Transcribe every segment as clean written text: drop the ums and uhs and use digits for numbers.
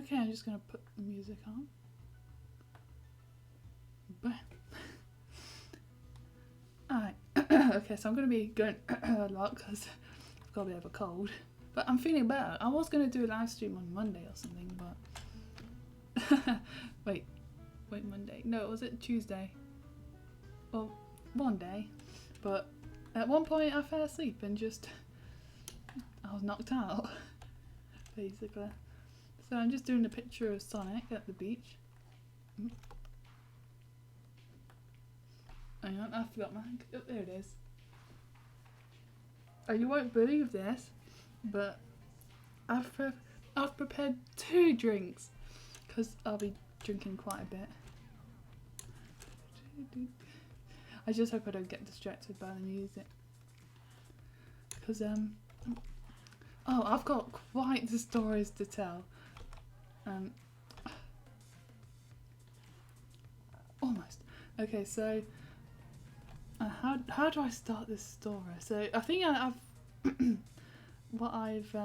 Okay, I'm just gonna put the music on. Alright, okay, so I'm gonna be going a lot because I've got a bit of a cold. But I'm feeling better. I was gonna do a live stream on Monday or something, but wait, Monday? No, was it Tuesday? Well, one day. But at one point I fell asleep and just I was knocked out, basically. So I'm just doing a picture of Sonic at the beach. Hang on, I forgot my... Oh, there it is. Oh, you won't believe this, but I've prepared 2 drinks because I'll be drinking quite a bit. I just hope I don't get distracted by the music. Because, oh, I've got quite the stories to tell. Almost. Okay, so how do I start this story? So I think I've what I've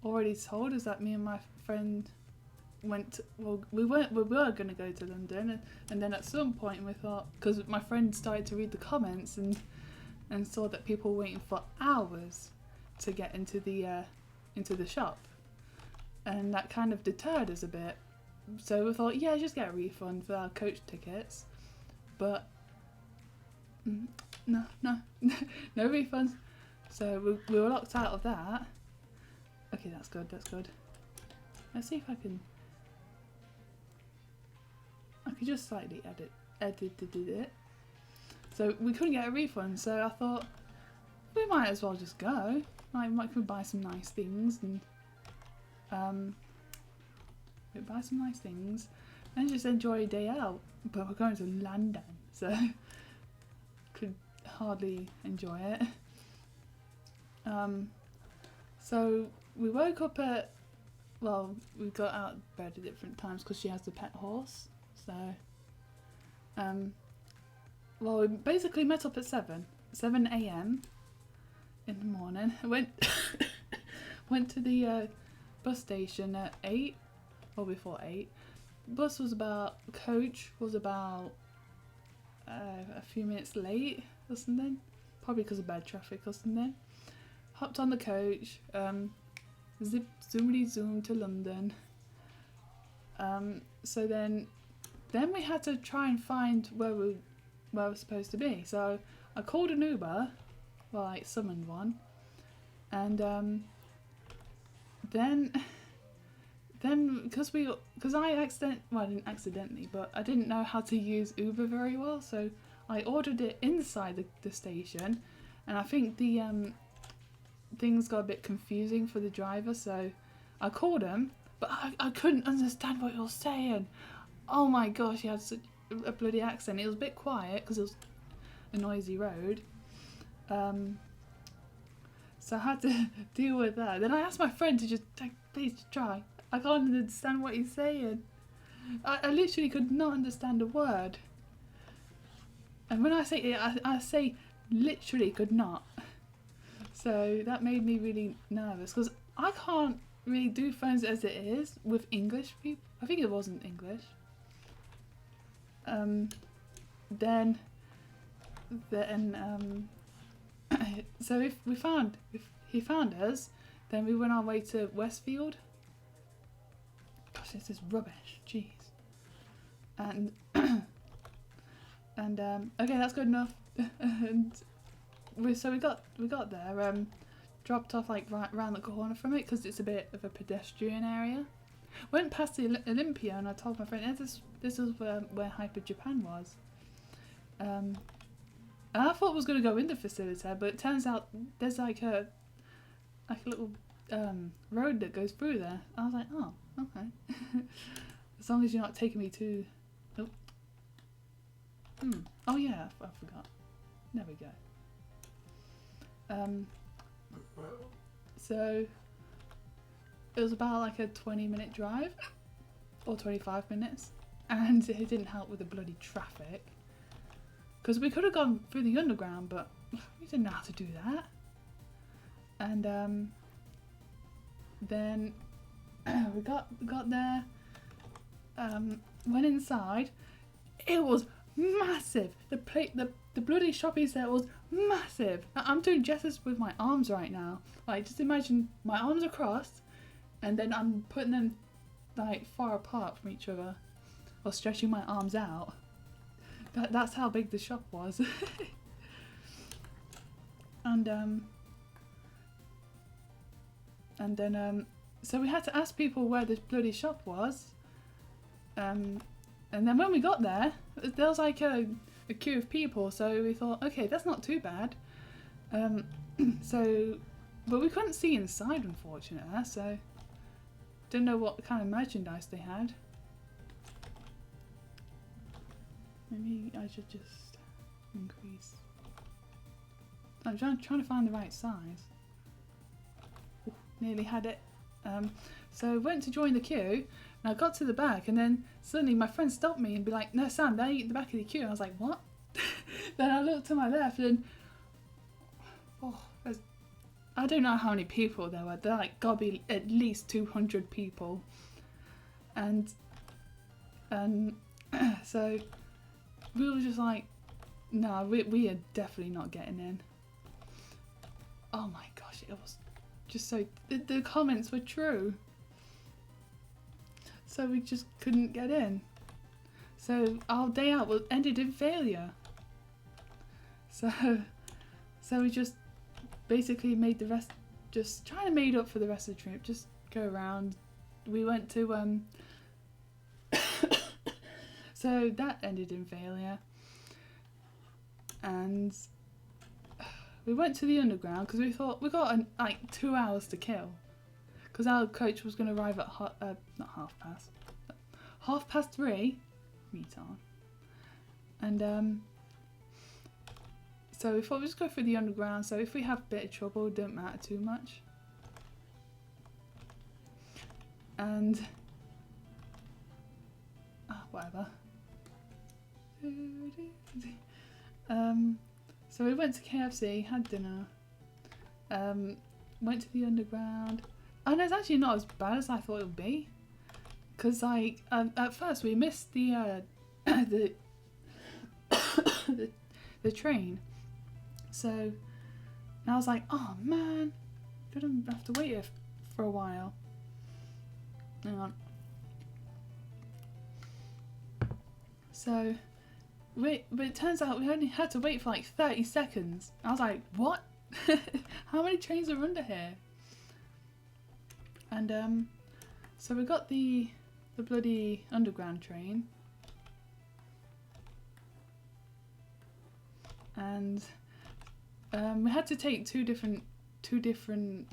already told is that me and my friend went. We were going to go to London, and then at some point we thought, because my friend started to read the comments and saw that people were waiting for hours to get into the shop, and that kind of deterred us a bit. So we thought, yeah, just get a refund for our coach tickets, but no refunds. So we were locked out of that. Okay, that's good. Let's see if I could just slightly edited it. So we couldn't get a refund, so I thought we might as well just go. Might could buy some nice things and just enjoy a day out. But we're going to London, so could hardly enjoy it. So we woke up at, well, we got out of bed at different times because she has the pet horse. So, well, we basically met up at 7 a.m. in the morning. I went to the bus station at 8, or before 8. Coach was about a few minutes late or something, probably because of bad traffic or something. Hopped on the coach, zoomed to London. So then we had to try and find where we're supposed to be. So I called an Uber, well, I summoned one, and then because I didn't accidentally, but I didn't know how to use Uber very well, so I ordered it inside the station, and I think the things got a bit confusing for the driver, so I called him, but I couldn't understand what he was saying. Oh my gosh, he had such a bloody accent. It was a bit quiet because it was a noisy road. So I had to deal with that. Then I asked my friend to just, please try. I can't understand what he's saying. I literally could not understand a word. And when I say it, I say literally could not. So that made me really nervous because I can't really do phones as it is with English people. I think it wasn't English. So if he found us, then we went our way to Westfield. Gosh, this is rubbish. Jeez. And okay, that's good enough. And we got there. Dropped off like right around the corner from it because it's a bit of a pedestrian area. Went past the Olympia and I told my friend, this is where Hyper Japan was. And I thought I was going to go in the facility, but it turns out there's like a little road that goes through there. I was like, oh, okay. As long as you're not taking me to... Oh yeah, I forgot. There we go. So it was about like a 20-minute drive or 25 minutes, and it didn't help with the bloody traffic because we could have gone through the underground, but we didn't know how to do that. And then we got there, went inside. It was massive. The bloody shopping set was massive. I'm doing gestures with my arms right now. Like, just imagine my arms are crossed, and then I'm putting them like far apart from each other, or stretching my arms out. That's how big the shop was. And then so we had to ask people where this bloody shop was. And then when we got there was like a queue of people, so we thought, okay, that's not too bad. But we couldn't see inside, unfortunately, so didn't know what kind of merchandise they had. Maybe I should just increase. I'm trying to find the right size. Ooh, nearly had it. So I went to join the queue, and I got to the back, and then suddenly my friend stopped me and be like, "No, Sam, they're at the back of the queue." And I was like, "What?" Then I looked to my left, and I don't know how many people there were. There like gotta be at least 200 people, and so we were just like, "No, we are definitely not getting in." Oh my gosh, it was just so... The comments were true. So we just couldn't get in. So our day out ended in failure. So we just basically made the rest... Just trying to make up for the rest of the trip. Just go around. We went to... So that ended in failure. And... we went to the underground because we thought we got like 2 hours to kill, because our coach was going to arrive at not 3:30. Retard. And so we thought we'd just go through the underground. So if we have a bit of trouble, it don't matter too much. And whatever. So we went to KFC, had dinner, went to the underground, and it's actually not as bad as I thought it would be, because like at first we missed the the train, so I was like, oh man, gonna have to wait here for a while. Hang on. So. But it turns out we only had to wait for like 30 seconds. I was like, what? How many trains are under here? And so we got the bloody underground train. And we had to take two different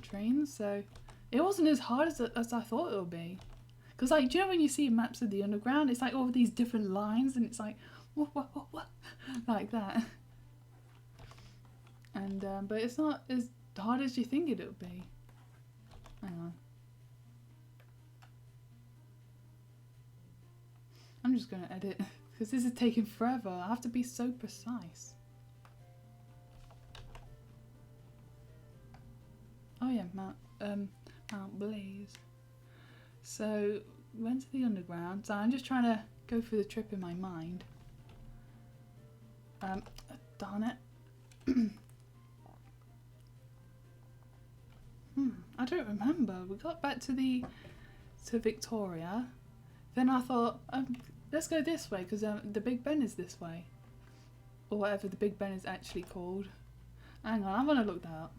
trains, so it wasn't as hard as I thought it would be. Because like, do you know when you see maps of the underground, it's like all these different lines, and it's like, what? Like that. And but it's not as hard as you think it would be. Hang on. I'm just gonna edit because this is taking forever. I have to be so precise. Oh yeah, Mount Blaze. So went to the underground. So I'm just trying to go through the trip in my mind. Darn it. I don't remember. We got back to Victoria. Then I thought, let's go this way because the Big Ben is this way, or whatever the Big Ben is actually called. Hang on, I'm gonna look that up.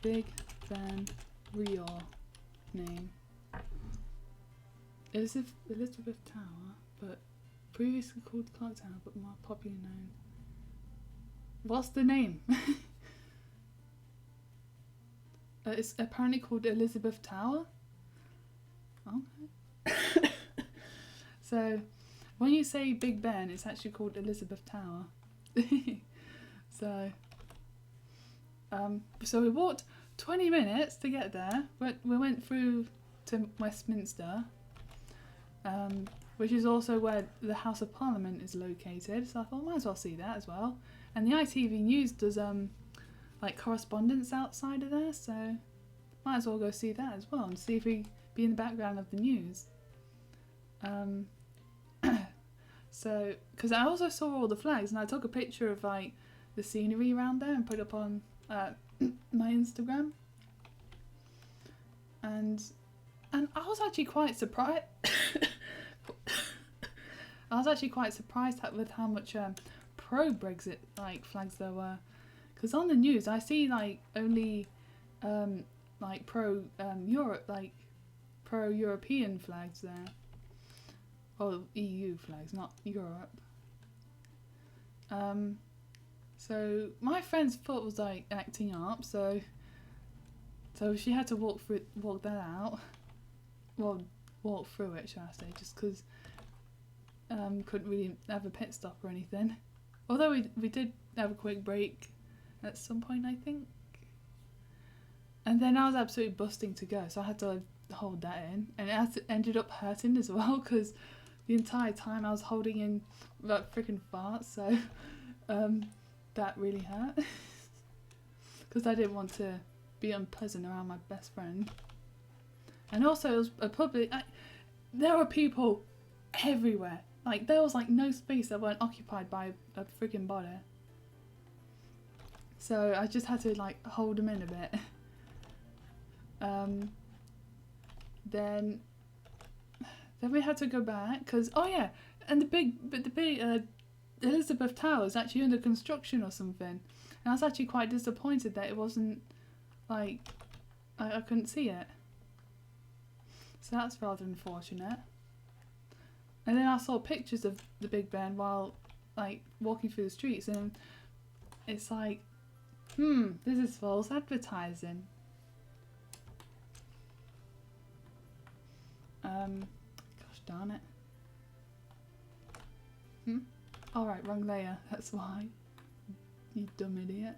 Big Ben, real name. Elizabeth Tower, but previously called Clark Tower, but more popularly known. What's the name? It's apparently called Elizabeth Tower. Okay. So, when you say Big Ben, it's actually called Elizabeth Tower. So we walked 20 minutes to get there. We went through to Westminster, which is also where the House of Parliament is located. So I thought, might as well see that as well. And the ITV News does like correspondence outside of there, so might as well go see that as well and see if we be in the background of the news. So, because I also saw all the flags and I took a picture of like the scenery around there and put it up on my Instagram. And I was actually quite surprised. I was actually quite surprised with how much pro-Brexit like flags there were, because on the news I see like only like Europe, like pro-European flags there, or EU flags, not Europe. So my friend's foot was like acting up, so she had to walk that out. Well, walk through it, shall I say, just because couldn't really have a pit stop or anything. Although we did have a quick break at some point, I think. And then I was absolutely busting to go, so I had to hold that in. And it ended up hurting as well, because the entire time I was holding in like freaking farts, so that really hurt. Because I didn't want to be unpleasant around my best friend. And also it was a public... there were people everywhere. Like, there was like no space that weren't occupied by a freaking body. So I just had to like hold them in a bit. Then we had to go back because and the big Elizabeth Tower is actually under construction or something. And I was actually quite disappointed that it wasn't like I couldn't see it. So that's rather unfortunate. And then I saw pictures of the Big Ben while like walking through the streets, and it's like, this is false advertising. Gosh darn it. Alright, wrong layer, that's why. You dumb idiot.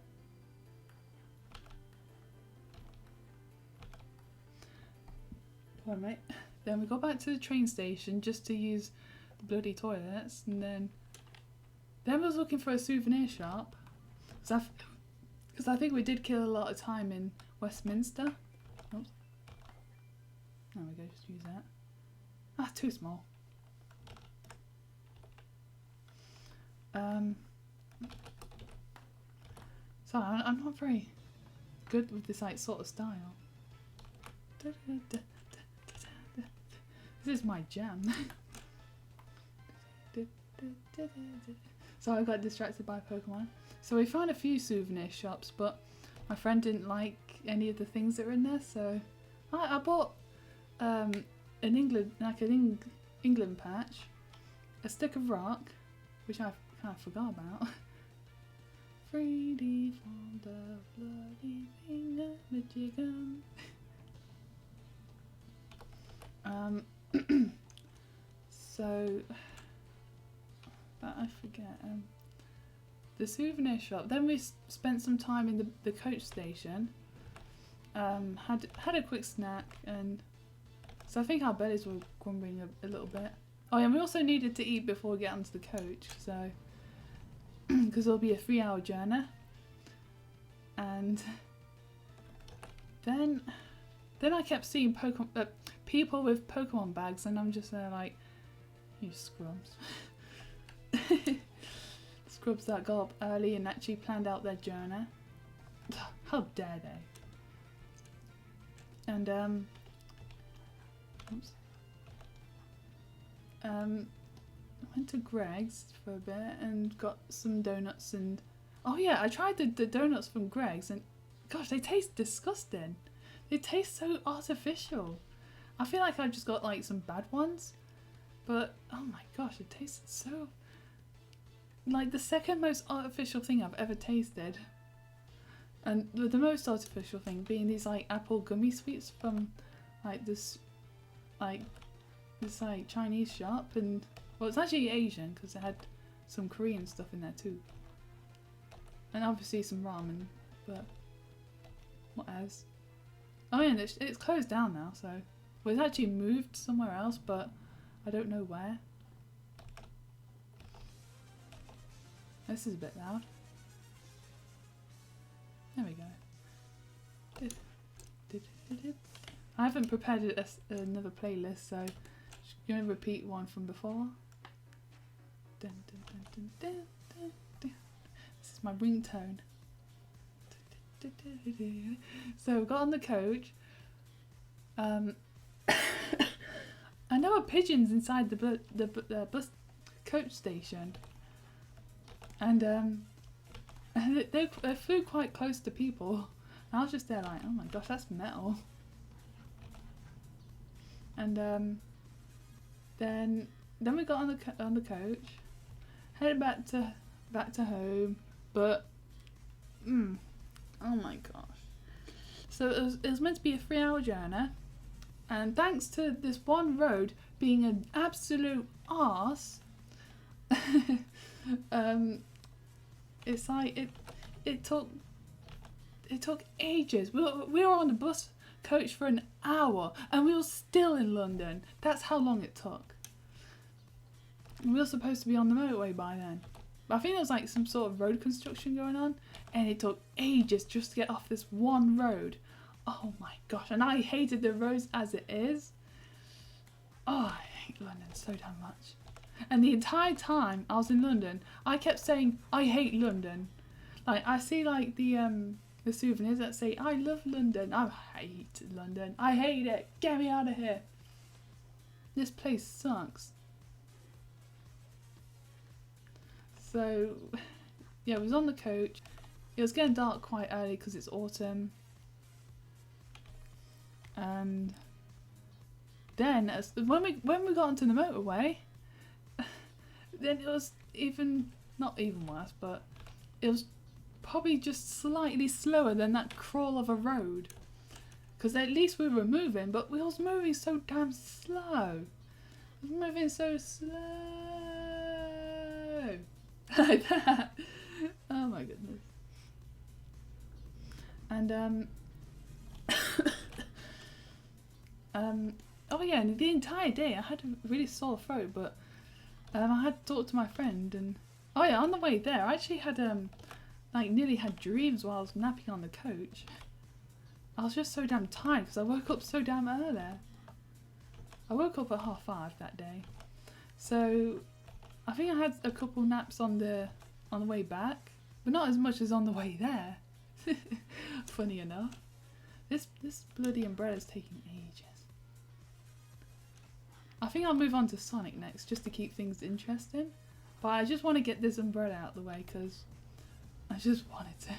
Alright, mate. Then we go back to the train station just to use the bloody toilets, and then we was looking for a souvenir shop, because I think we did kill a lot of time in Westminster. Oops. There we go, just use that. Ah, too small. So I'm not very good with this like sort of style. This is my jam. So I got distracted by Pokemon. So we found a few souvenir shops, but my friend didn't like any of the things that were in there, so I bought an England patch, a stick of rock, which I kind of forgot about. Freely from the bloody finger Michigan. So that I forget. The souvenir shop. Then we spent some time in the coach station. Had a quick snack, and so I think our bellies were grumbling a little bit. Oh yeah, and we also needed to eat before we get onto the coach, so because it'll be a 3-hour journey. And then I kept seeing people with Pokemon bags, and I'm just there like, you scrubs. Scrubs that got up early and actually planned out their journey. How dare they? And I went to Greg's for a bit and got some donuts, and oh yeah, I tried the donuts from Greg's, and gosh, they taste disgusting. They taste so artificial. I feel like I just got like some bad ones, but oh my gosh, it tasted so like the second most artificial thing I've ever tasted. And the most artificial thing being these like apple gummy sweets from like this Chinese shop, and well, it's actually Asian because it had some Korean stuff in there too, and obviously some ramen, but what else? Oh yeah, and it's closed down now, so well, it's actually moved somewhere else, but I don't know where. This is a bit loud. There we go. I haven't prepared another playlist, so just gonna repeat one from before. Dun, dun, dun, dun, dun, dun, dun. This is my ringtone. So we got on the coach. And there were pigeons inside the bus coach station, and they flew quite close to people. And I was just there like, oh my gosh, that's metal. And then we got on the coach, headed back to home, but oh my gosh. So it was meant to be a 3-hour journey, and thanks to this one road being an absolute arse, it's like it took ages. We were on the bus coach for an hour, and we were still in London. That's how long it took. We were supposed to be on the motorway by then. But I think there was like some sort of road construction going on, and it took ages just to get off this one road. Oh my gosh, and I hated the roads as it is. Oh, I hate London so damn much. And the entire time I was in London, I kept saying, I hate London. Like, I see like the souvenirs that say, I love London. I hate London. I hate it. Get me out of here. This place sucks. So, yeah, it was on the coach. It was getting dark quite early because it's autumn. And then, when we got onto the motorway, then it was not even worse, but it was probably just slightly slower than that crawl of a road. Because at least we were moving, but we was moving so damn slow. I was moving so slow. Like that. Oh my goodness. And oh yeah, and the entire day I had a really sore throat, but I had to talk to my friend, and oh yeah, on the way there I actually had like nearly had dreams while I was napping on the coach. I was just so damn tired because I woke up so damn early. I woke up at 5:30 that day, so I think I had a couple naps on the way back, but not as much as on the way there. Funny enough, this bloody umbrella is taking ages. I think I'll move on to Sonic next, just to keep things interesting. But I just want to get this umbrella out of the way because I just wanted to.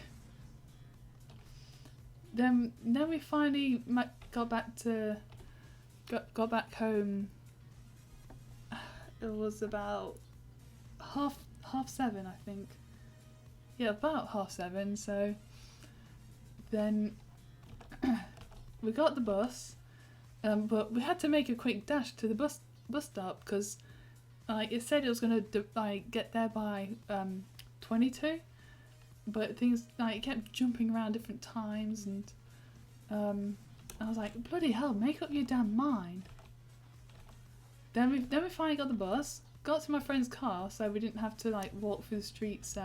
Then we finally got back home. It was about half 7, I think. Yeah, about 7:30. So then we got the bus. But we had to make a quick dash to the bus stop because it said it was going to get there by 22, but things it kept jumping around different times, and I was like, bloody hell, make up your damn mind. Then we finally got the bus, got to my friend's car, so we didn't have to walk through the streets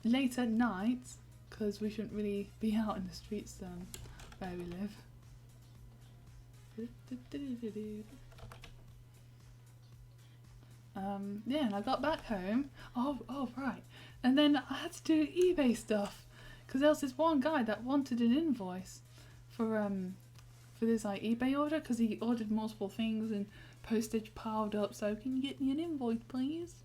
late at night, because we shouldn't really be out in the streets where we live. Yeah, and I got back home. Oh right, and then I had to do eBay stuff because there was this one guy that wanted an invoice for this eBay order because he ordered multiple things and postage piled up. So can you get me an invoice, please?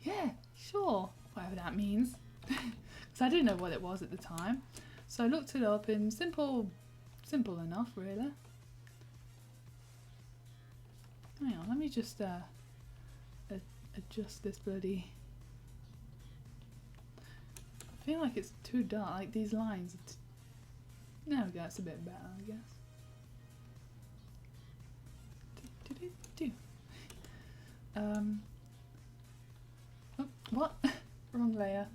Yeah, sure. Whatever that means. Because I didn't know what it was at the time, so I looked it up in simple enough, really. Hang on, let me just adjust this bloody. I feel like it's too dark. Like these lines. There we go. It's a bit better, I guess. Oh, what? Wrong layer.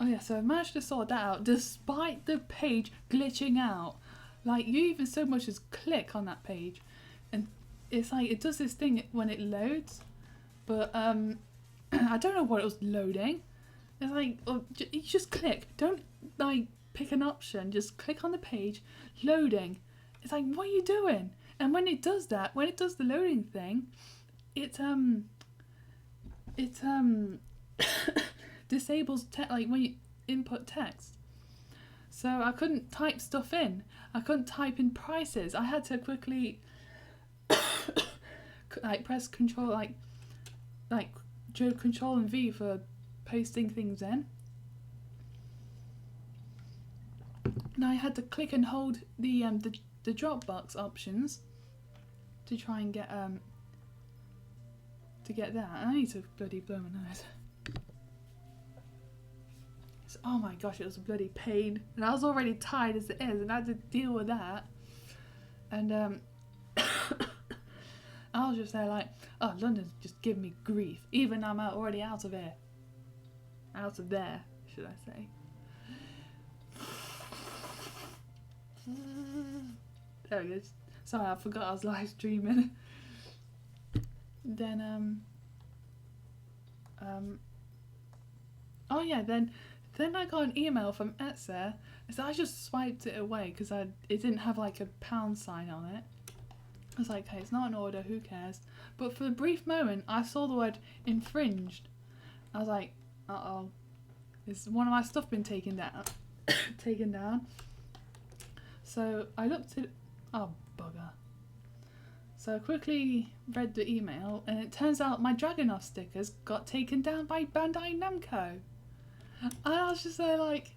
Oh yeah, so I managed to sort that out despite the page glitching out. Like, you even so much as click on that page and it's like it does this thing when it loads, but I don't know what it was loading, It's like, or you just click. Don't like pick an option. Just click on the page, loading. It's like, what are you doing? And when it does that, when it does the loading thing, it disables like when you input text. So I couldn't type stuff in. I couldn't type in prices. I had to quickly like press control control and V for pasting things in. Now I had to click and hold the Dropbox options to try and get that. I need to bloody blow my nose. So, oh my gosh, it was a bloody pain, and I was already tired as it is, and I had to deal with that. And I was just there like, oh, London's just giving me grief, even though I'm already out of here. Out of there, should I say. There we go. Sorry, I forgot I was live streaming. Then oh yeah, then I got an email from Etsy, so I just swiped it away because it didn't have like a pound sign on it. I was like, hey, it's not an order, who cares? But for a brief moment, I saw the word infringed. I was like, uh-oh, is one of my stuff been taken down? Taken down. So I looked at, oh bugger. So I quickly read the email, and it turns out my Dragunov stickers got taken down by Bandai Namco. And I was just there like,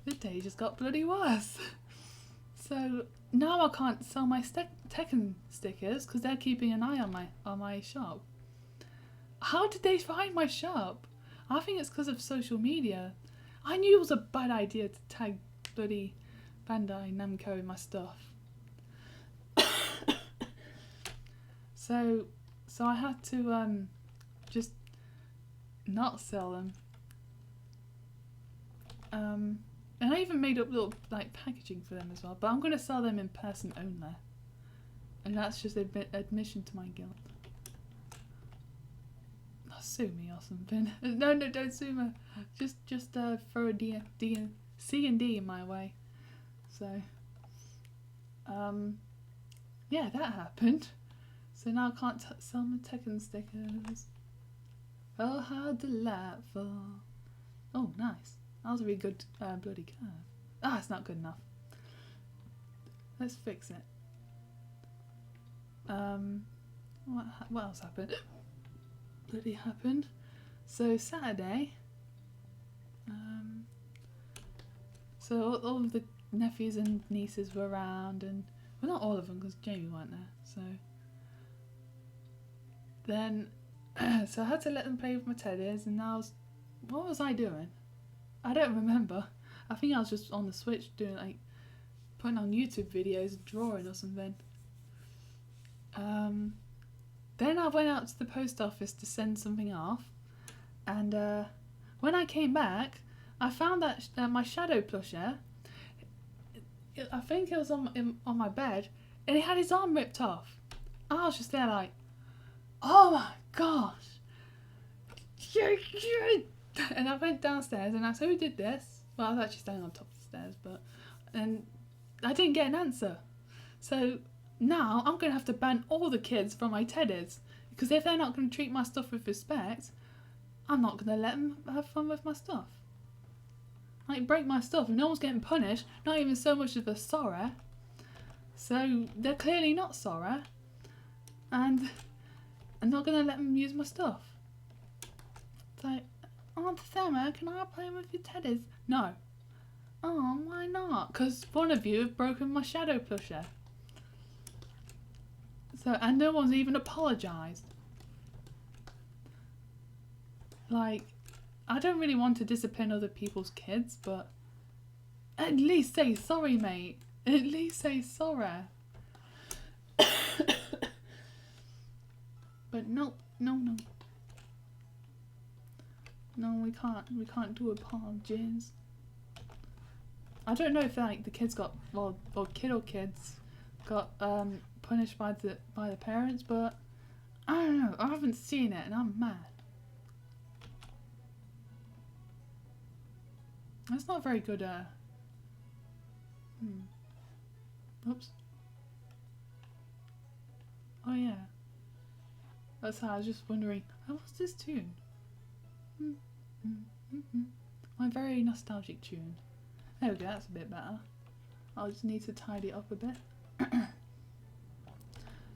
the day just got bloody worse. So now I can't sell my Tekken stickers because they're keeping an eye on my shop. How did they find my shop? I think it's because of social media. I knew it was a bad idea to tag bloody Bandai Namco in my stuff. So I had to just not sell them. And I even made up little like packaging for them as well, but I'm going to sell them in person only. And that's just admission to my guilt. Oh, sue me or something. No, don't sue me. Just throw a C&D in my way. So, yeah, that happened. So now I can't sell my Tekken stickers. Oh, how delightful. Oh, nice. That was a really good bloody curve. Ah, it's not good enough. Let's fix it. What else happened? Bloody happened. So Saturday. So all of the nephews and nieces were around, and well, not all of them because Jamie weren't there. So then, so I had to let them play with my teddies, and now what was I doing? I don't remember. I think I was just on the Switch doing like putting on YouTube videos, drawing or something. Then I went out to the post office to send something off, and when I came back, I found that my Shadow plushie. I think it was on my bed, and he had his arm ripped off. I was just there like, oh my gosh. And I went downstairs and asked, who did this? Well, I was actually standing on top of the stairs, and I didn't get an answer. So now I'm going to have to ban all the kids from my teddies, because if they're not going to treat my stuff with respect, I'm not going to let them have fun with my stuff. Like, break my stuff, and no one's getting punished, not even so much of a sorry. So they're clearly not sorry, and I'm not going to let them use my stuff. It's like, Aunt Thelma, can I play with your teddies? No. Oh, why not? Because one of you have broken my Shadow plushie. So, and no one's even apologised. Like, I don't really want to discipline other people's kids, but at least say sorry, mate. At least say sorry. But no. No, we can't do apologies. I don't know if like the kids got or kids got punished by the parents, but I don't know. I haven't seen it, and I'm mad. That's not very good. Oops. Oh yeah. That's how I was just wondering. Oh, what's this tune? My very nostalgic tune. There we go. That's a bit better. I'll just need to tidy it up a bit.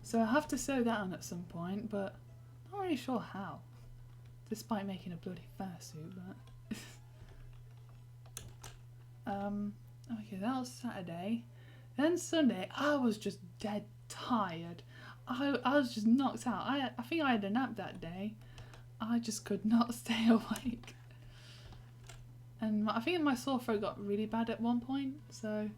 So I have to sew that on at some point, but not really sure how. Despite making a bloody fursuit, but okay, that was Saturday. Then Sunday, I was just dead tired. I was just knocked out. I think I had a nap that day. I just could not stay awake. And I think my sore throat got really bad at one point, so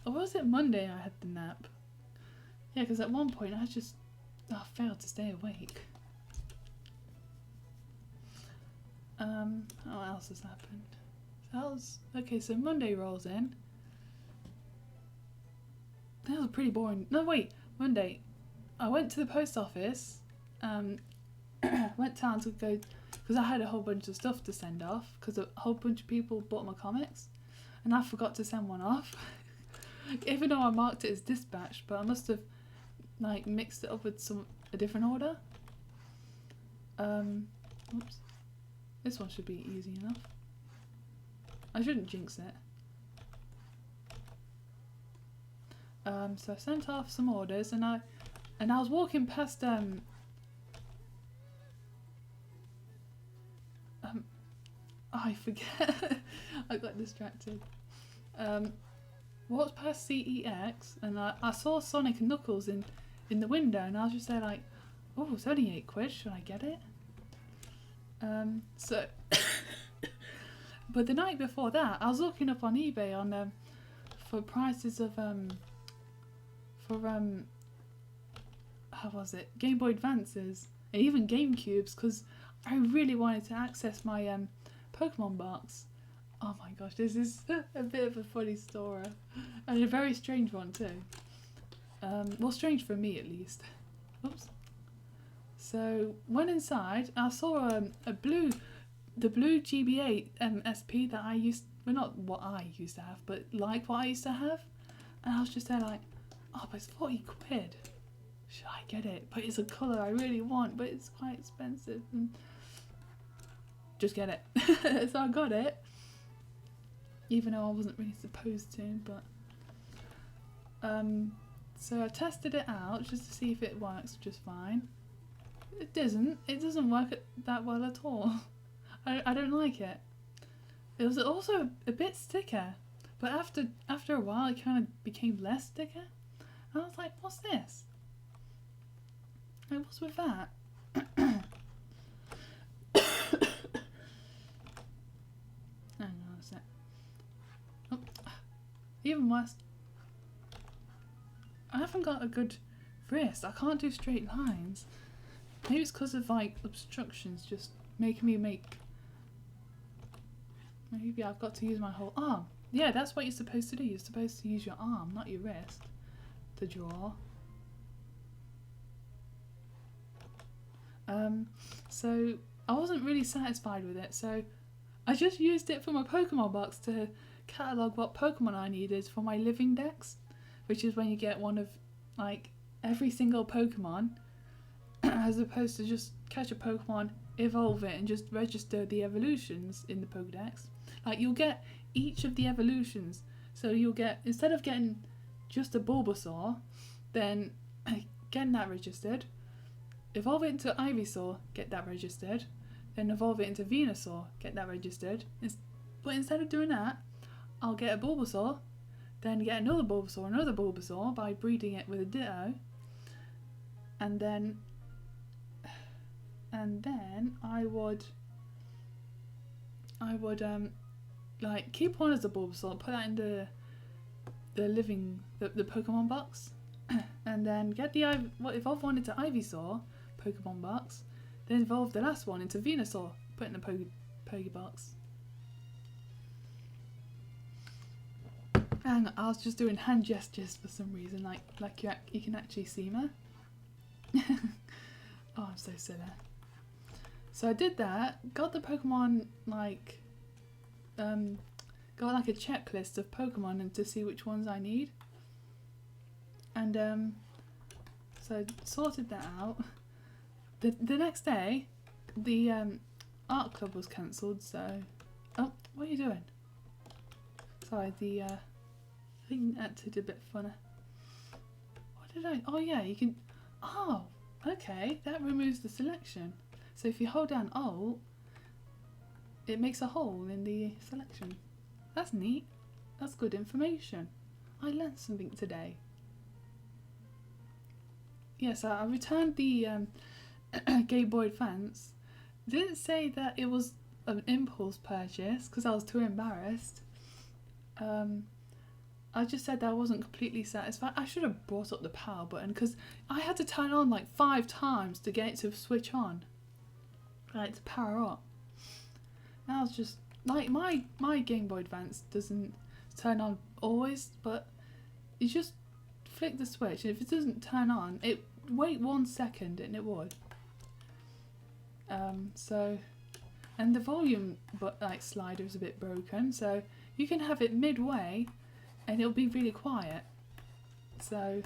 or was it Monday I had the nap? Yeah, because at one point I just failed to stay awake. What else has happened? That was okay. So Monday rolls in. That was pretty boring. No, wait, Monday. I went to the post office. Went down to go because I had a whole bunch of stuff to send off because a whole bunch of people bought my comics, and I forgot to send one off. Even though I marked it as dispatch, but I must have like mixed it up with a different order. Oops. This one should be easy enough. I shouldn't jinx it. So I sent off some orders, and I was walking past I forget. I got distracted. Walked past CEX, and I saw Sonic and Knuckles in the window, and I was just there like, oh, it's only £8. Should I get it? So, but the night before that, I was looking up on eBay on for prices of how was it? Game Boy Advances and even GameCubes, because I really wanted to access my Pokemon box. Oh my gosh, this is a bit of a funny story, and a very strange one too. Well, strange for me at least. Oops. So went inside. I saw the blue GBA SP that I used. Well, not what I used to have, but like what I used to have. And I was just there like, oh, but it's £40. Should I get it? But it's a colour I really want, but it's quite expensive. And just get it. So I got it, even though I wasn't really supposed to. But so I tested it out just to see if it works just fine. It doesn't. It doesn't work that well at all. I don't like it. It was also a bit sticker, but after a while it kind of became less sticker. And I was like, what's this? Like, what's with that? Hang on a sec. Oh, even worse. I haven't got a good wrist. I can't do straight lines. Maybe it's because of like obstructions just making me make. Maybe I've got to use my whole arm. Yeah, that's what you're supposed to do. You're supposed to use your arm, not your wrist, to draw. So I wasn't really satisfied with it, so I just used it for my Pokemon box to catalogue what Pokemon I needed for my living dex, which is when you get one of like every single Pokemon, as opposed to just catch a Pokemon, evolve it, and just register the evolutions in the Pokedex. Like, you'll get each of the evolutions, so you'll get, instead of getting just a Bulbasaur, then getting that registered, evolve it into Ivysaur, get that registered, then evolve it into Venusaur, get that registered. But instead of doing that, I'll get a Bulbasaur, then get another Bulbasaur by breeding it with a Ditto, and then I would like keep one as a Bulbasaur, put that in the Pokemon box, and then get the evolve one into Ivysaur Pokemon box, then evolve the last one into Venusaur, put it in the Pokebox. And I was just doing hand gestures for some reason, like you can actually see me. Oh, I'm so silly. So I did that, got the Pokemon, like, got like a checklist of Pokemon and to see which ones I need. And so I sorted that out. The next day, the art club was cancelled, so... Oh, what are you doing? Sorry, the thing acted a bit funny. What did I... Oh yeah, you can... Oh, okay, that removes the selection. So if you hold down Alt, it makes a hole in the selection. That's neat. That's good information. I learned something today. Yes, I returned the Game Boy Advance. Didn't say that it was an impulse purchase because I was too embarrassed. I just said that I wasn't completely satisfied. I should have brought up the power button because I had to turn on like 5 times to get it to switch on. Like to power up. Now it's just like my Game Boy Advance doesn't turn on always, but you just flick the switch and if it doesn't turn on, it wait 1 second and it would. So, and the volume like slider is a bit broken, so you can have it midway and it'll be really quiet. So,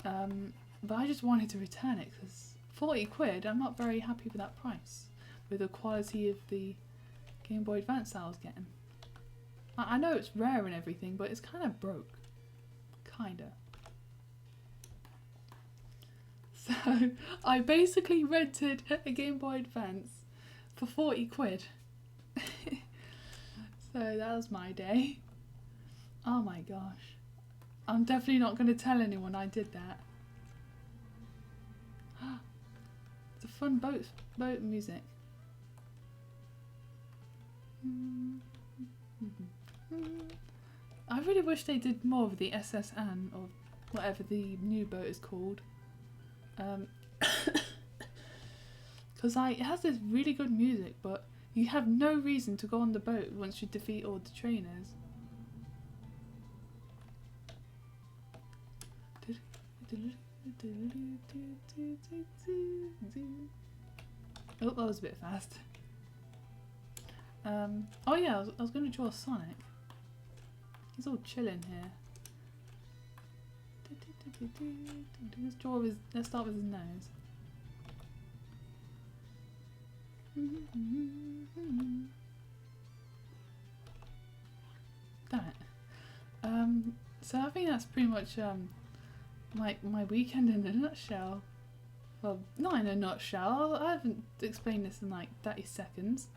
but I just wanted to return it because 40 quid, I'm not very happy with that price, with the quality of the Game Boy Advance I was getting. I know it's rare and everything, but it's kind of broke. Kinda. So, I basically rented a Game Boy Advance for 40 quid. So that was my day. Oh my gosh. I'm definitely not going to tell anyone I did that. It's a fun boat music. I really wish they did more of the SSN or whatever the new boat is called. Because it has this really good music, but you have no reason to go on the boat once you defeat all the trainers. Oh, that was a bit fast. Oh yeah, I was going to draw Sonic. He's all chilling here. Let's start with his nose. Damn it. So I think that's pretty much my weekend in a nutshell. Well, not in a nutshell. I haven't explained this in like 30 seconds.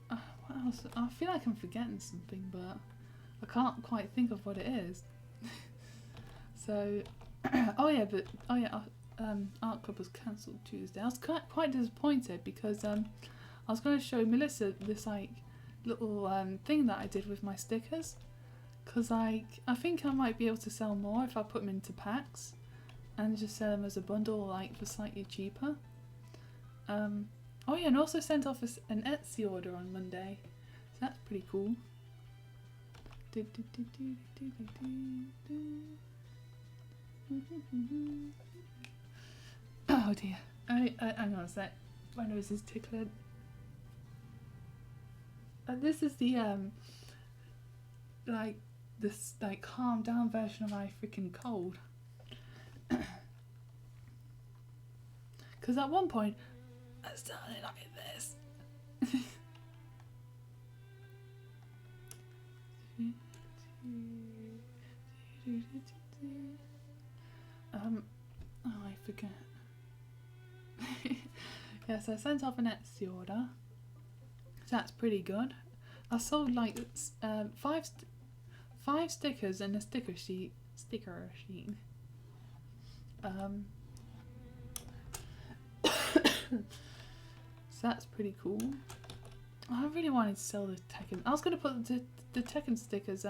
What else? I feel like I'm forgetting something, but I can't quite think of what it is. So, Art Club was cancelled Tuesday. I was quite disappointed because I was going to show Melissa this like little thing that I did with my stickers, because I think I might be able to sell more if I put them into packs and just sell them as a bundle like for slightly cheaper. Oh yeah, and also sent off an Etsy order on Monday, so that's pretty cool. Oh dear. Hang on a sec. My nose is tickling. And this is the this calm down version of my freaking cold. Because at one point I started like this. Oh, I forget. Yes, I sent off an Etsy order. So that's pretty good. I sold like 5 stickers and a sticker sheet. So that's pretty cool. I really wanted to sell the Tekken. I was going to put the Tekken stickers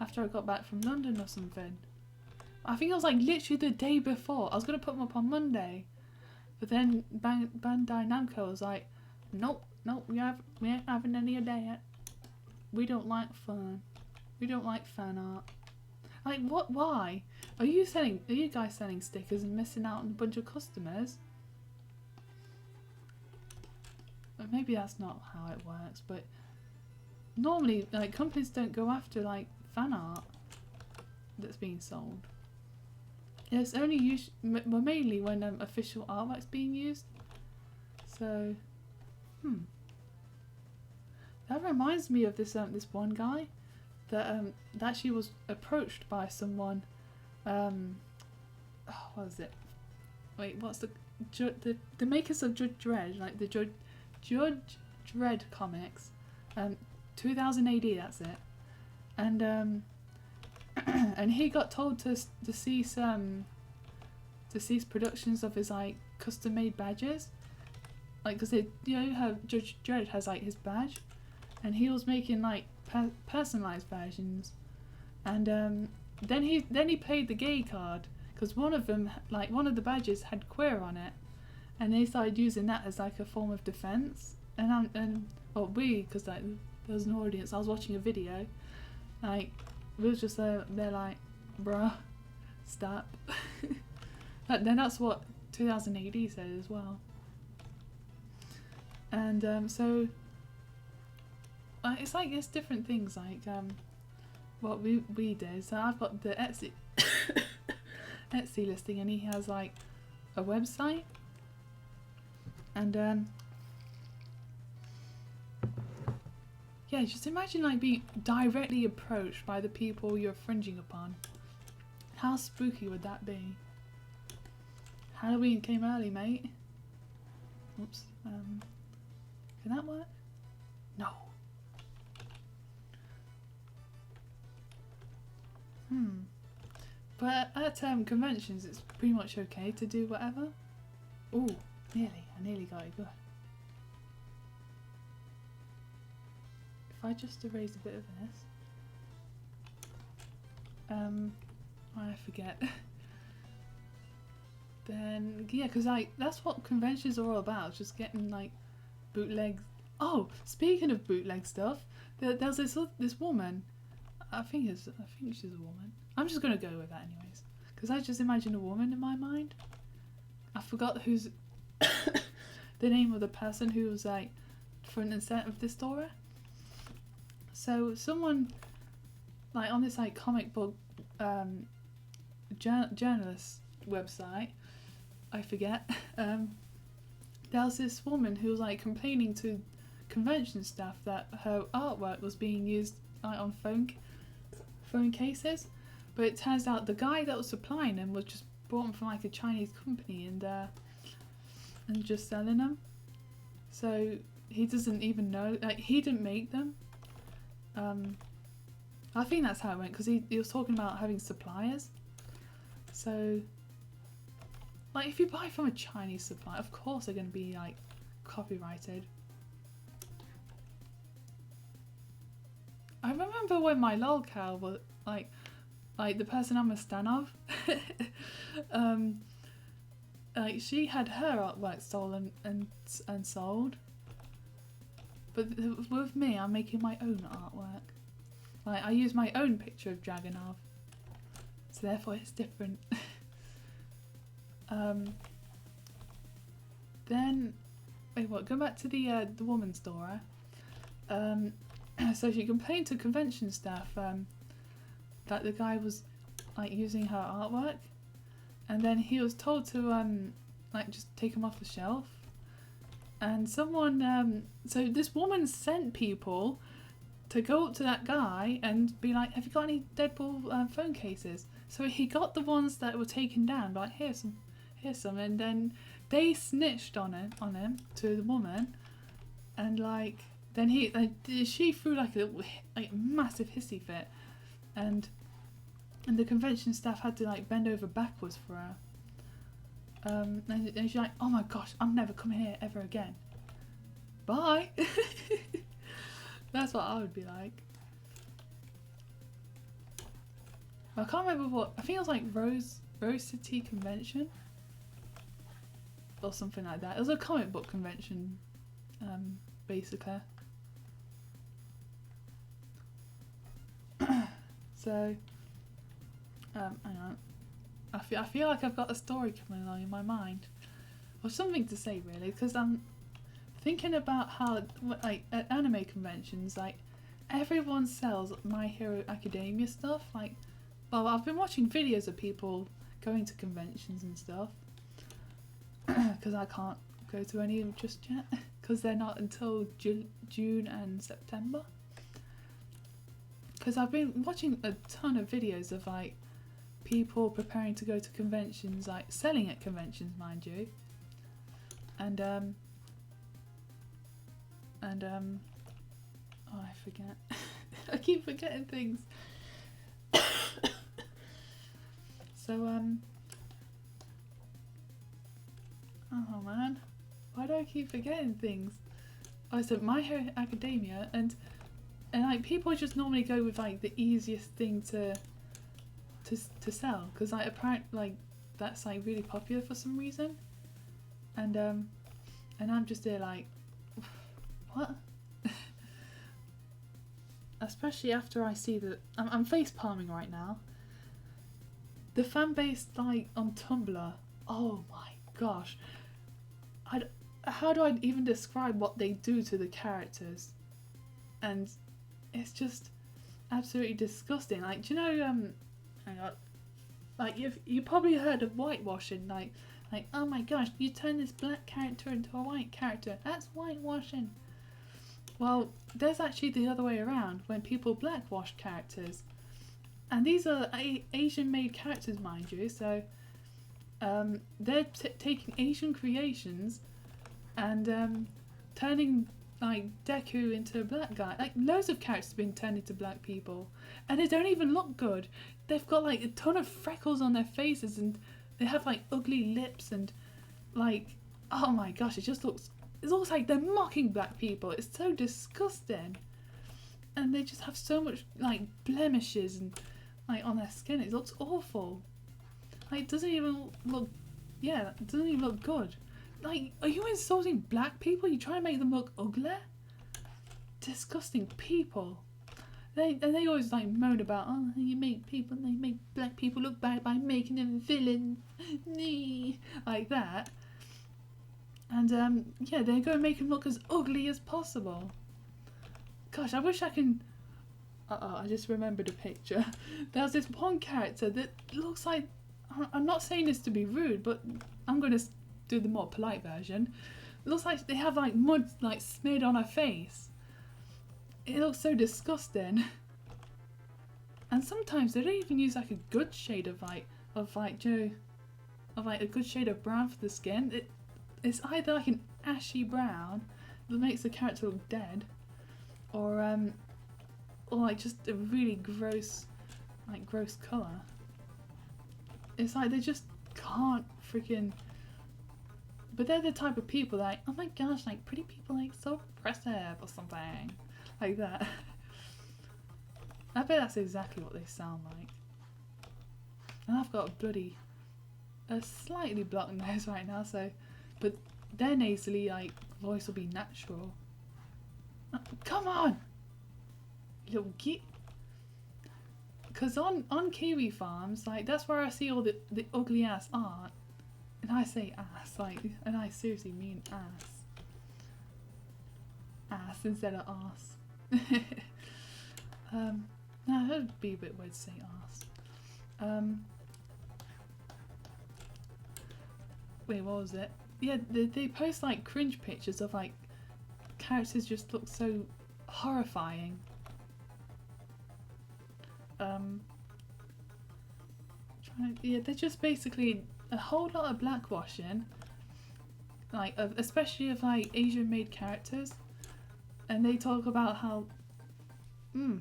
after I got back from London or something. I think it was like literally the day before. I was going to put them up on Monday. But then Bandai Namco was like, nope, we ain't having any of that. We don't like fun. We don't like fan art. Like, what? Why? Are you guys selling stickers and missing out on a bunch of customers? Maybe that's not how it works, but normally, like, companies don't go after, like, fan art that's being sold. It's only mainly when official artwork's being used. So, that reminds me of this this one guy that actually was approached by someone. What was it? Wait, what's the makers of Judge Dredd, like the Judge Dredd comics, 2000 AD, that's it, and and he got told to cease productions of his like custom made badges, like because how Judge Dredd has like his badge, and he was making like personalized versions, and then he played the gay card because one of them, like one of the badges had queer on it, and they started using that as like a form of defense, because like there was an audience, I was watching a video, like we was just they're like, bruh, stop. Then that's what 2000 AD said as well. And so it's like it's different things like what we did. So I've got the Etsy Etsy listing, and he has like a website, and yeah, just imagine like being directly approached by the people you're fringing upon. How spooky would that be? Halloween came early, mate. Oops. Can that work? No. But at conventions, it's pretty much okay to do whatever. Ooh, I nearly got it good. If I just erase a bit of this, I forget. Then yeah, because like that's what conventions are all about, just getting like bootlegs. Oh, speaking of bootleg stuff, there's this woman. I think she's a woman. I'm just gonna go with that anyways, because I just imagine a woman in my mind. I forgot who's the name of the person who was like front and center of this story. So someone like on this like comic book journalist website, I forget, there was this woman who was like complaining to convention staff that her artwork was being used like on phone cases, but it turns out the guy that was supplying them was just bought them from like a Chinese company and just selling them. So he doesn't even know, like he didn't make them. I think that's how it went, because he was talking about having suppliers. So like if you buy from a Chinese supplier, of course they're going to be like copyrighted. I remember when my lolcow was like the person I'm a stan of, like she had her artwork stolen and sold, but with me I'm making my own artwork. Like I use my own picture of Dragonov, so therefore it's different. Then wait, what? Go back to the woman story. So she complained to convention staff that the guy was like using her artwork, and then he was told to like just take him off the shelf. And someone so this woman sent people to go up to that guy and be like, "Have you got any Deadpool phone cases?" So he got the ones that were taken down, like here's some, and then they snitched on him to the woman, and like then she threw like a massive hissy fit, and the convention staff had to like bend over backwards for her. And she's like, "Oh my gosh, I'm never coming here ever again. Bye." That's what I would be like. I can't remember what, I think it was like Rose City Convention or something like that. It was a comic book convention, basically. So Hang on. I feel like I've got a story coming along in my mind, or something to say really, because I'm thinking about how like at anime conventions, like everyone sells My Hero Academia stuff. Like, well, I've been watching videos of people going to conventions and stuff, because I can't go to any of them just yet, because they're not until June and September. Because I've been watching a ton of videos of like people preparing to go to conventions, like selling at conventions, mind you, and oh, I forget. I keep forgetting things. So oh man, why do I keep forgetting things? Oh, so My Hero Academia, and like people just normally go with like the easiest thing to sell, because like apparently like that's like really popular for some reason, and I'm just there like, what? Especially after I see that I'm face palming right now. The fan base like on Tumblr, oh my gosh, how do I even describe what they do to the characters? And it's just absolutely disgusting. Like, do you know hang on, like you probably heard of whitewashing, like oh my gosh, you turn this black character into a white character, that's whitewashing. Well, there's actually the other way around, when people blackwash characters, and these are Asian made characters, mind you, so they're taking Asian creations and turning like Deku into a black guy. Like loads of characters have been turned into black people, and they don't even look good. They've got like a ton of freckles on their faces, and they have like ugly lips, and like, oh my gosh, it looks like they're mocking black people. It's so disgusting, and they just have so much like blemishes and like on their skin. It looks awful. Like it doesn't even look good. Like, are you insulting black people? You trying to make them look ugly? Disgusting people. They always like moan about, oh, they make black people look bad by making them villains, like that. And yeah, they're going to make them look as ugly as possible. Gosh, I wish I can. I just remembered a picture. There's this one character that looks like. I'm not saying this to be rude, but I'm going to do the more polite version. It looks like they have like mud like smeared on her face. It looks so disgusting. And sometimes they don't even use like a good shade of a good shade of brown for the skin. It's either like an ashy brown that makes the character look dead, or like just a really gross colour. It's like they just can't freaking. But they're the type of people that, like, oh my gosh, like pretty people like so impressive or something like that. I bet that's exactly what they sound like. And I've got a slightly blocked nose right now, so, but their nasally like voice will be natural. Come on, little git. Because on Kiwi farms, like that's where I see all the ugly ass art. And I say ass, like, and I seriously mean ass. Ass instead of arse. No, that would be a bit weird to say arse. Wait, what was it? Yeah, they post like cringe pictures of like characters just look so horrifying. Yeah, they're just basically a whole lot of blackwashing, like especially of like Asian made characters, and they talk about how and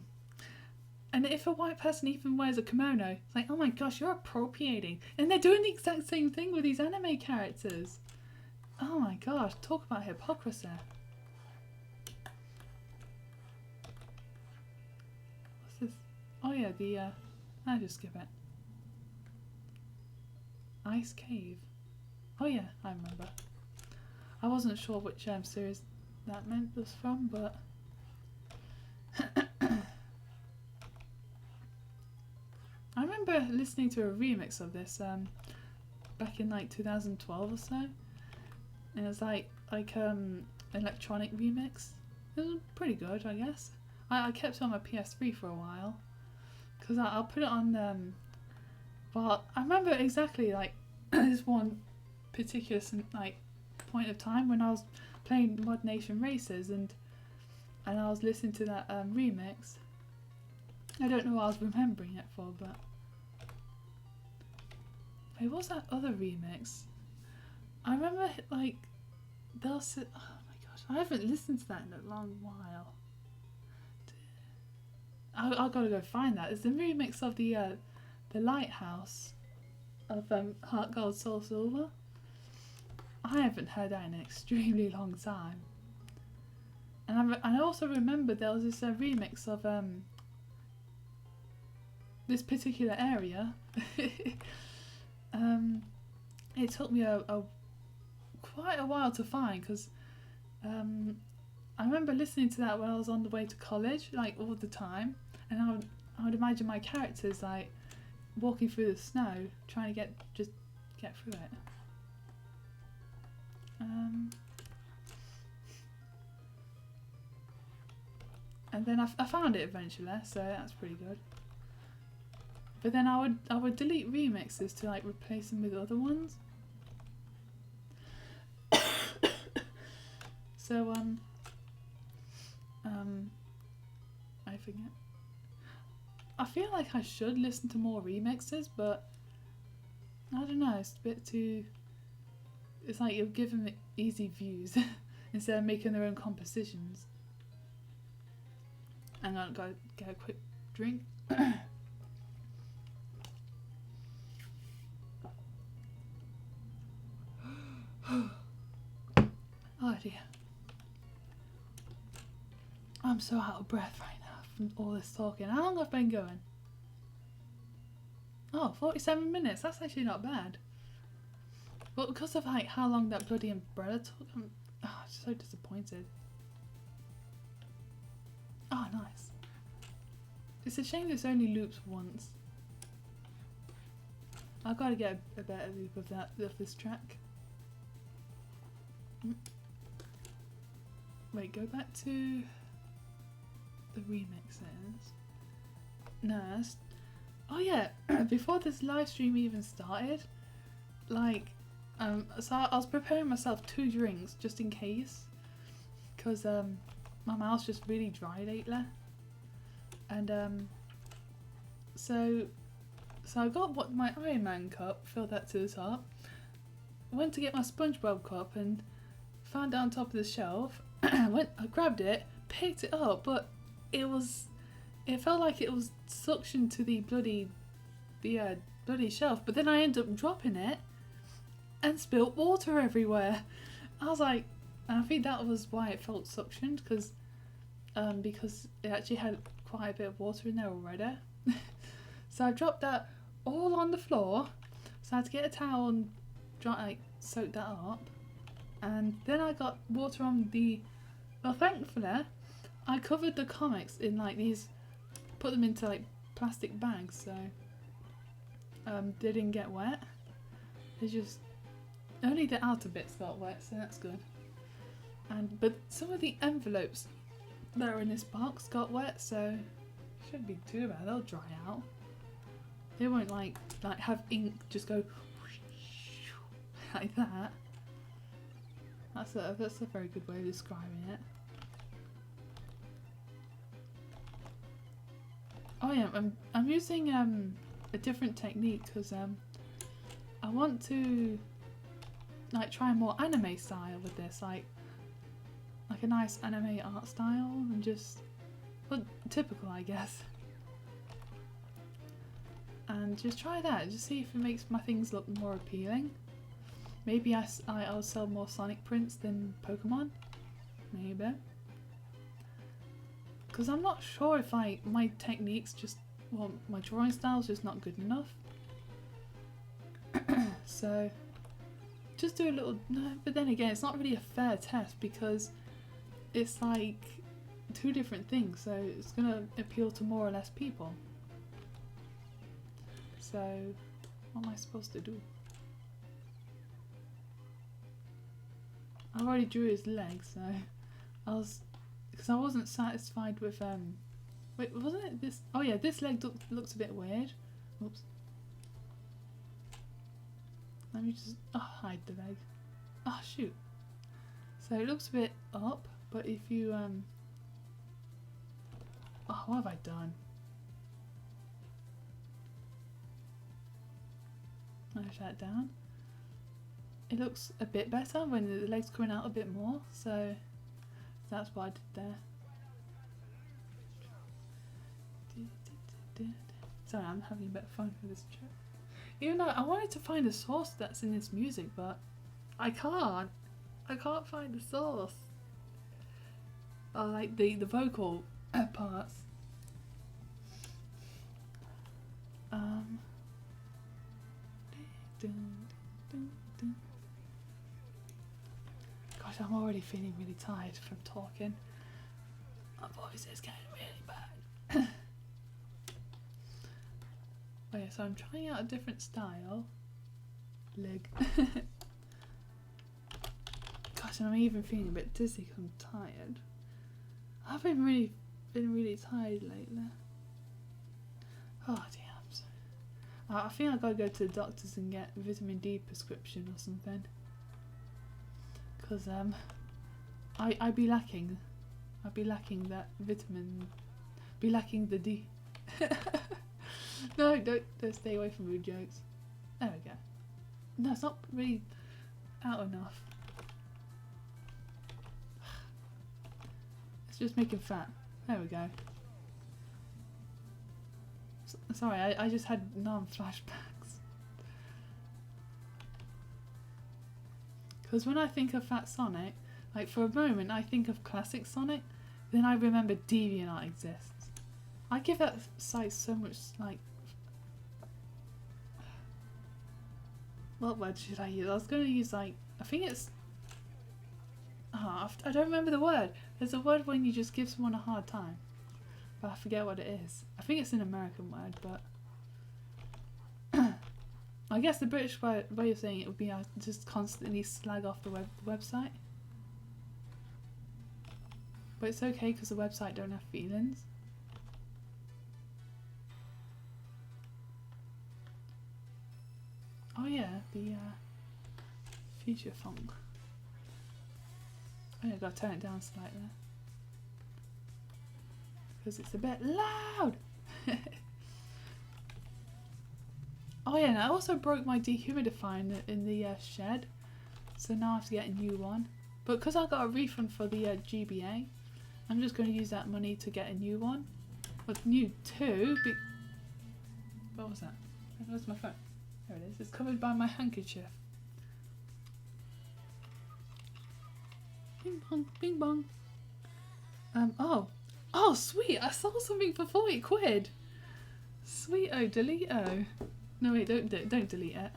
if a white person even wears a kimono, it's like, oh my gosh, you're appropriating. And they're doing the exact same thing with these anime characters. Oh my gosh, talk about hypocrisy. What's this? Oh yeah, I'll just skip it. Ice Cave. Oh yeah, I remember. I wasn't sure which series that was from, but I remember listening to a remix of this back in like 2012 or so, and it was like electronic remix. It was pretty good, I guess. I kept it on my PS3 for a while because I'll put it on. Well, I remember exactly like this one particular like point of time when I was playing Mod Nation Races and I was listening to that remix. I don't know what I was remembering it for, but wait, what was that other remix? I remember like they'll say, oh my gosh, I haven't listened to that in a long while. I've got to go find that. It's the remix of the Lighthouse of Heart Gold Soul Silver. I haven't heard that in an extremely long time. And I also remember there was this remix of this particular area. It took me quite a while to find because I remember listening to that when I was on the way to college, like all the time, and I would imagine my characters like walking through the snow, trying to just get through it. And then I found it eventually, so that's pretty good. But then I would delete remixes to like replace them with other ones. So I forget. I feel like I should listen to more remixes, but I don't know, it's a bit too... It's like you're giving it easy views instead of making their own compositions. I'm gonna go get a quick drink. Oh dear. I'm so out of breath right now from all this talking. How long have I been going? Oh, 47 minutes. That's actually not bad. But because of like how long that bloody umbrella took, I'm so disappointed. Oh, nice. It's a shame this only loops once. I've got to get a better loop of this track. Wait, go back to the remixes. No, oh yeah, before this live stream even started, like, so I was preparing myself 2 drinks just in case, because my mouth's just really dry lately, and so I got my Iron Man cup, filled that to the top, went to get my SpongeBob cup and found it on top of the shelf. I grabbed it, picked it up, but it felt like it was suctioned to the bloody shelf. But then I ended up dropping it and spilt water everywhere. I was like, and I think that was why it felt suctioned, because it actually had quite a bit of water in there already. So I dropped that all on the floor. So I had to get a towel and soak that up. And then I got water on well, thankfully, I covered the comics in like these, put them into like plastic bags, so they didn't get wet. It's just, only the outer bits got wet, so that's good. But some of the envelopes that are in this box got wet, so shouldn't be too bad, they'll dry out. They won't like have ink just go like that. That's a very good way of describing it. Oh yeah, I'm using a different technique because I want to like try more anime style with this, like a nice anime art style, and just, well, typical I guess. And just try that, just see if it makes my things look more appealing. Maybe I'll sell more Sonic prints than Pokemon. Maybe. Because I'm not sure if my techniques my drawing style's just not good enough. So, just do a little, no, but then again, it's not really a fair test because it's like 2 different things, so it's gonna appeal to more or less people. So what am I supposed to do? I already drew his legs, so because I wasn't satisfied with wait, wasn't it this? Oh yeah, this leg looks a bit weird. Oops. Let me just hide the leg. Oh shoot. So it looks a bit up, but if you oh, what have I done? Push that down. It looks a bit better when the leg's coming out a bit more, so that's what I did there. Sorry, I'm having a bit of fun with this trip. Even though I wanted to find a source that's in this music, but I can't. I can't find the source. I like the vocal parts. Gosh, I'm already feeling really tired from talking. My voice is getting really bad. Oh yeah, so I'm trying out a different style. Leg. Gosh, and I'm even feeling a bit dizzy because I'm tired. I've been really tired lately. Oh damn. I think I gotta go to the doctors and get a vitamin D prescription or something. Cause I'd be lacking that vitamin. Be lacking the D. No, don't stay away from rude jokes. There we go. No, it's not really out enough. It's just making fat. There we go. Sorry, I just had non-flashbacks. Because when I think of Fat Sonic, like for a moment I think of classic Sonic, then I remember DeviantArt exists. I give that site so much, like... What word should I use? I was going to use, like, I think it's... Oh, I don't remember the word. There's a word when you just give someone a hard time. But I forget what it is. I think it's an American word, but... I guess the British way of saying it would be just constantly slag off the website. But it's okay because the website don't have feelings. Oh yeah, the feature font. Oh yeah, gotta turn it down slightly. Because it's a bit loud! Oh yeah, and I also broke my dehumidifier in the shed. So now I have to get a new one. But because I got a refund for the GBA, I'm just going to use that money to get a new one. Well, new two. What was that? Where's my phone? There it is. It's covered by my handkerchief. Bing bong, bing bong. Oh, sweet! I sold something for 40 quid. Sweet-o, delete-o. No wait, don't delete it.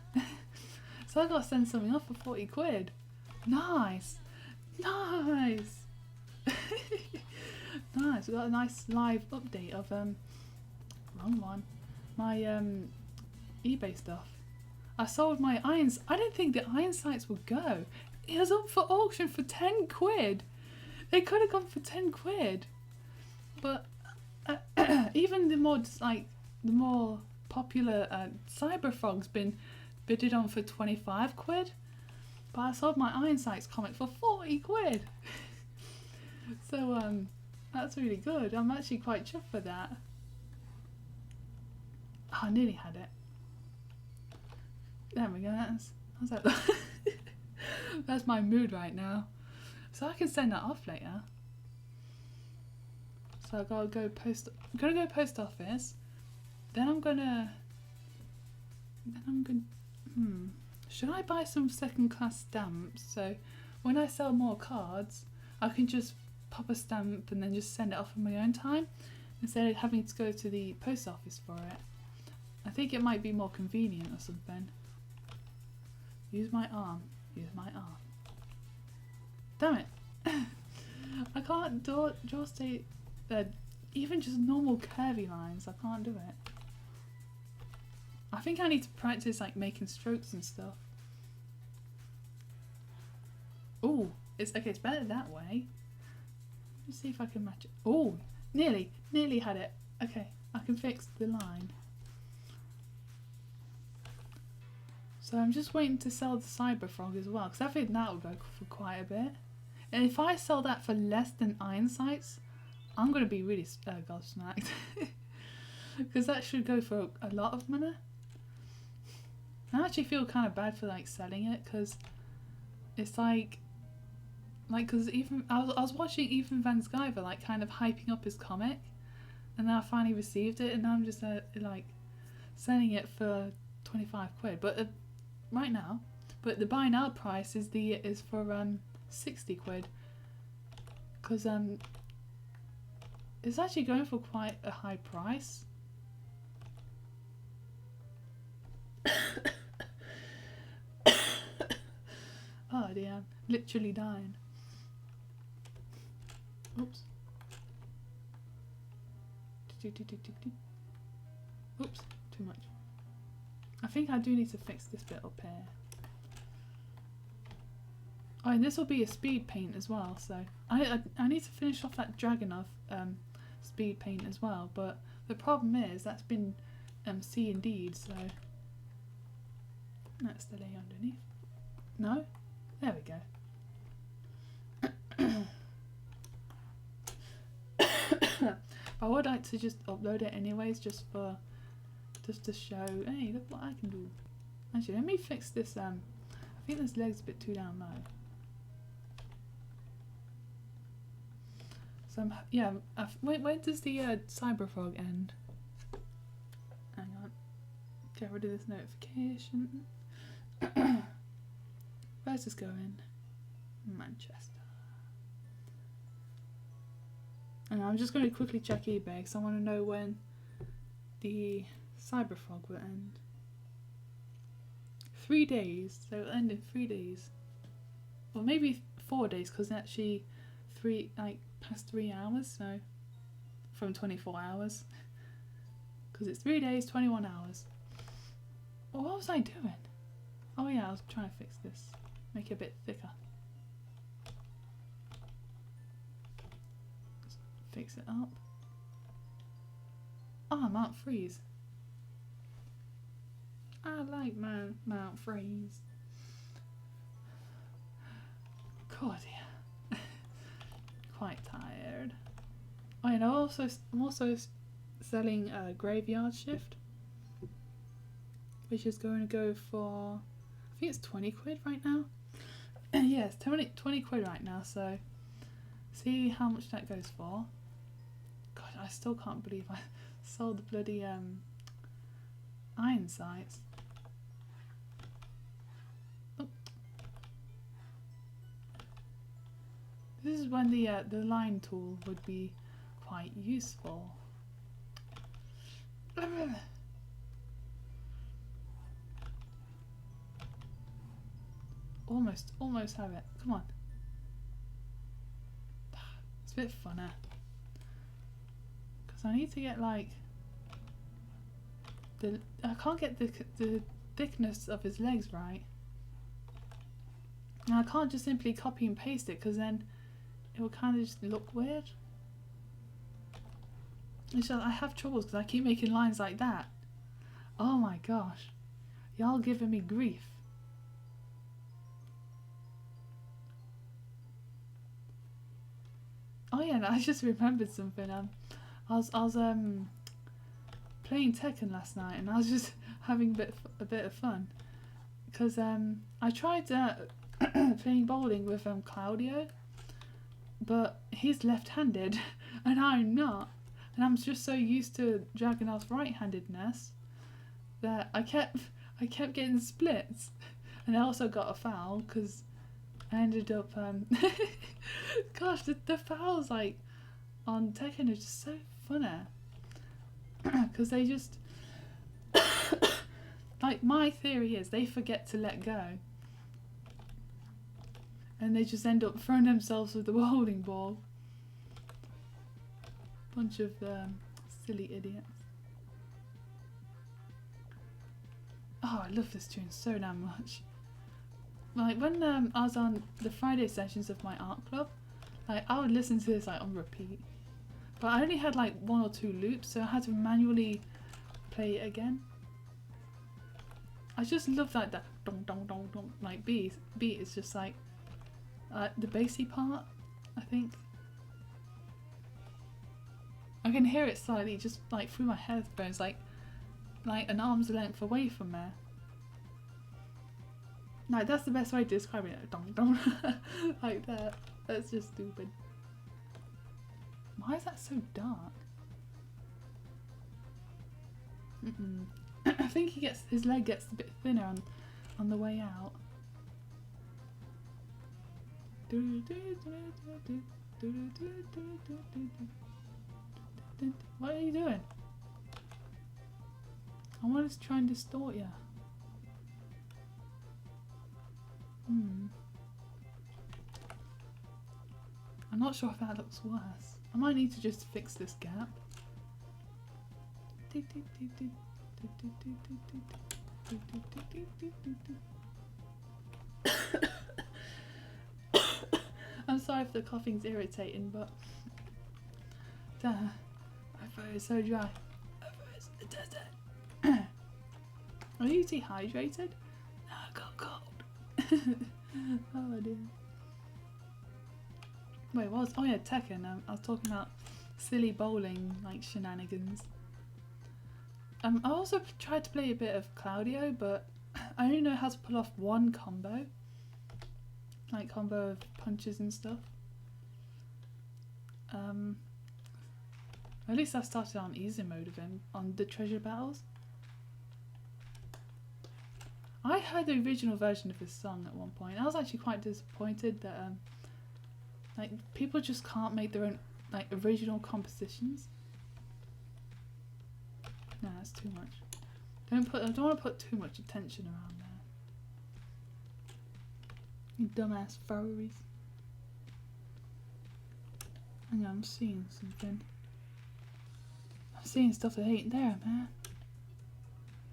So I gotta send something off for 40 quid. Nice! Nice! Nice, we got a nice live update of, wrong one. My, eBay stuff. I sold my irons. I didn't think the iron sights would go. It was up for auction for 10 quid. They could have gone for 10 quid. But, even the more popular Cyberfrog's been bidded on for 25 quid, but I sold my Iron Sights comic for 40 quid. So that's really good. I'm actually quite chuffed for that. Oh, I nearly had it. There we go. How's that? That's my mood right now. So I can send that off later. So I'm gonna go post office. Then I'm gonna should I buy some second class stamps so when I sell more cards I can just pop a stamp and then just send it off in my own time instead of having to go to the post office for it. I think it might be more convenient or something. Use my arm. Damn it. I can't draw straight, even just normal curvy lines. I can't do it. I think I need to practice like making strokes and stuff. Oh, it's okay. It's better that way. Let's see if I can match it. Oh, nearly had it. Okay, I can fix the line. So I'm just waiting to sell the Cyber Frog as well, because I think that will go for quite a bit. And if I sell that for less than Iron Sights, I'm going to be really gobsmacked. Because that should go for a lot of money. I actually feel kind of bad for like selling it, because it's like because even I was watching Ethan Van Sciver like kind of hyping up his comic, and then I finally received it, and now I'm just like selling it for 25 quid. But right now, but the buy now price is for 60 quid, because it's actually going for quite a high price. Oh dear, I'm literally dying. Oops. Oops, too much. I think I do need to fix this bit up here. Oh, and this will be a speed paint as well, so I need to finish off that Dragunov speed paint as well, but the problem is that's been C&D'd, so that's the lay underneath. No? There we go. I would like to just upload it anyways, just to show, hey, look what I can do. Actually, let me fix this. I think this leg's a bit too down low. So yeah. When does the Cyber Frog end? Hang on. Get rid of this notification. Where's this going? Manchester. And I'm just going to quickly check eBay because I want to know when the Cyber Frog will end. 3 days, so it'll end in 3 days. Well, maybe 4 days, because actually past 3 hours, so from 24 hours. Because it's 3 days, 21 hours. Well, what was I doing? Oh yeah, I was trying to fix this. Make it a bit thicker. Fix it up. Ah, Mount Freeze. I like Mount Freeze. God, yeah. Quite tired. Oh, and I'm also selling a Graveyard Shift, which is going to go for, I think it's 20 quid right now. Yeah, it's 20 quid right now, so see how much that goes for. God, I still can't believe I sold the bloody Iron Sights. Oh. This is when the line tool would be quite useful. Almost have it. Come on. It's a bit funner. Because I need to get like I can't get the thickness of his legs right. And I can't just simply copy and paste it, because then it will kind of just look weird. It's just, I have troubles because I keep making lines like that. Oh my gosh. Y'all giving me grief. Oh yeah, and I just remembered something. I was playing Tekken last night, and I was just having a bit of fun, because I tried playing bowling with Claudio, but he's left-handed and I'm not, and I'm just so used to Dragunov's right-handedness that I kept getting splits, and I also got a foul because I ended up gosh, the fouls like on Tekken are just so funny, because they just like, my theory is they forget to let go and they just end up throwing themselves with the bowling ball. Bunch of silly idiots. Oh, I love this tune so damn much. Like when I was on the Friday sessions of my art club, like I would listen to this like on repeat. But I only had like 1 or 2 loops, so I had to manually play it again. I just love like that dong dong dong dong like beat. Is just like the bassy part, I think. I can hear it slightly just like through my headphones, like an arm's length away from there. Like that's the best way to describe it. Dong dong, like that. That's just stupid. Why is that so dark? I think his leg gets a bit thinner on the way out. What are you doing? I want to try and distort you. I'm not sure if that looks worse. I might need to just fix this gap. I'm sorry if the coughing's irritating, but my throat is so dry. Are you dehydrated? No, I got cold. Oh dear. Wait, what was? Oh yeah, Tekken. I was talking about silly bowling like shenanigans. I also tried to play a bit of Claudio, but I only know how to pull off one combo. Like combo of punches and stuff. At least I started on easy mode of him on the treasure battles. I heard the original version of his song at one point. I was actually quite disappointed that like people just can't make their own like original compositions. No, that's too much. I don't want to put too much attention around there. You dumbass furries. Hang on, I'm seeing something. I'm seeing stuff that ain't there, man.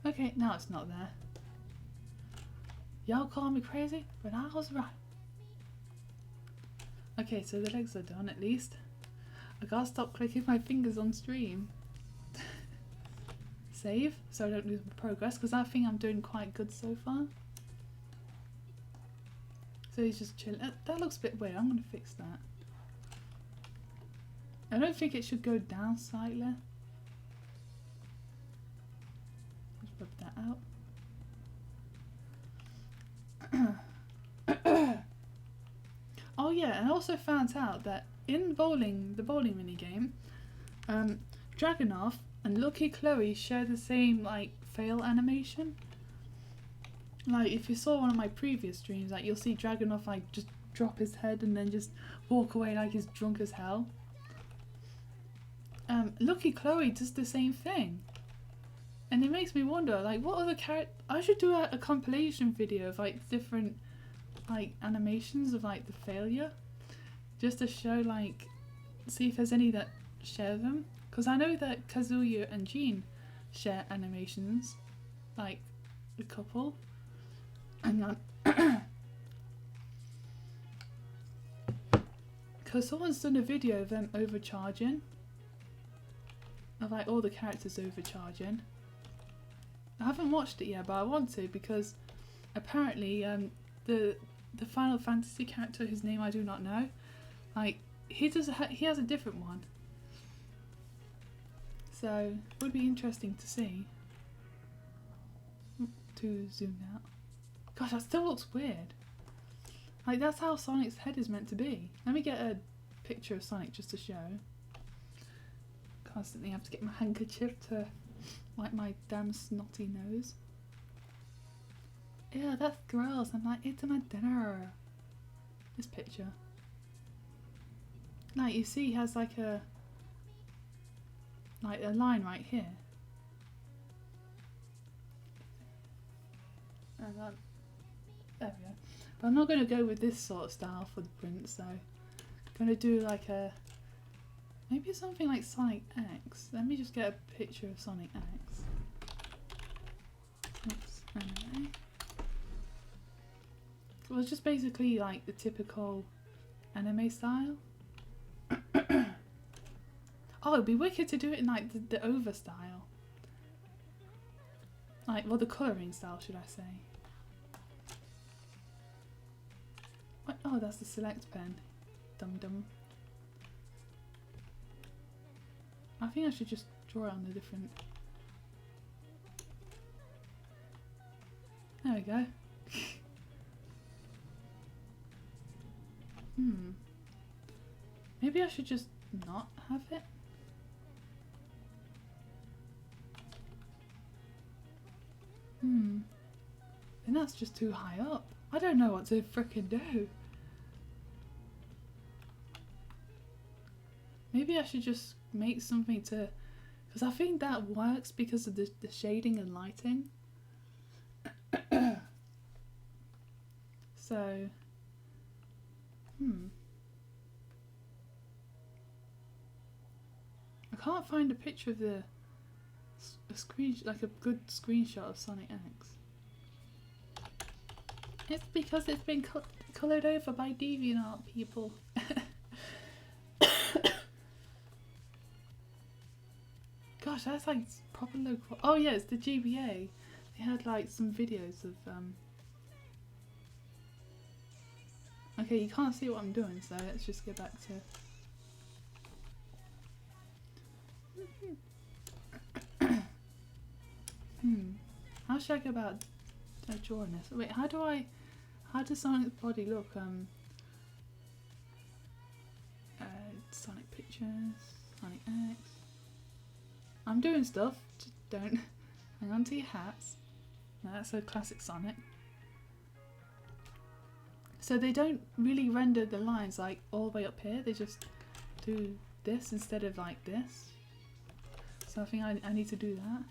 Okay, now it's not there. Y'all call me crazy, but I was right. Okay, so the legs are done at least. I gotta stop clicking my fingers on stream. Save, so I don't lose my progress, because I think I'm doing quite good so far. So he's just chilling. That looks a bit weird. I'm gonna fix that. I don't think it should go down slightly. Just rub that out. Oh yeah, and I also found out that in the bowling minigame, Dragunov and Lucky Chloe share the same like fail animation. Like if you saw one of my previous streams, like you'll see Dragunov like just drop his head and then just walk away like he's drunk as hell. Lucky Chloe does the same thing. And it makes me wonder, like, what other character... I should do a compilation video of, like, different, like, animations of, like, the failure. Just to show, like, see if there's any that share them. Because I know that Kazuya and Jean share animations. Like, a couple. And because someone's done a video of them overcharging. Of, like, all the characters overcharging. I haven't watched it yet, but I want to because apparently the Final Fantasy character whose name I do not know, like he has a different one. So it would be interesting to see. To zoom out. Gosh, that still looks weird. Like that's how Sonic's head is meant to be. Let me get a picture of Sonic just to show. Constantly have to get my handkerchief to wipe my damn snotty nose. Yeah, that's gross. I'm like, it's my dinner. This picture. Like you see, he has like a line right here. And there we go. But I'm not going to go with this sort of style for the print, so I'm going to do like a maybe something like Sonic X. Let me just get a picture of Sonic X. Oops. Anyway. Well, it's just basically like the typical anime style. Oh, it'd be wicked to do it in like the over style. Like, well, the colouring style, should I say. What? Oh, that's the select pen. Dum dum. I think I should just draw it on the different... There we go. Maybe I should just not have it. Then that's just too high up. I don't know what to frickin' do. Maybe I should just make something to... Because I think that works because of the shading and lighting. So... I can't find a picture of a good screenshot of Sonic X. It's because it's been coloured over by DeviantArt people. Gosh, that's like proper local. Oh yeah, it's the GBA. They had like some videos of Okay, you can't see what I'm doing, so let's just get back to... How should I go about drawing this? Wait, how does Sonic's body look? Sonic Pictures, Sonic X. I'm doing stuff, just don't hang on to your hats. No, that's a classic Sonic. So they don't really render the lines like all the way up here, they just do this instead of like this. So I think I need to do that.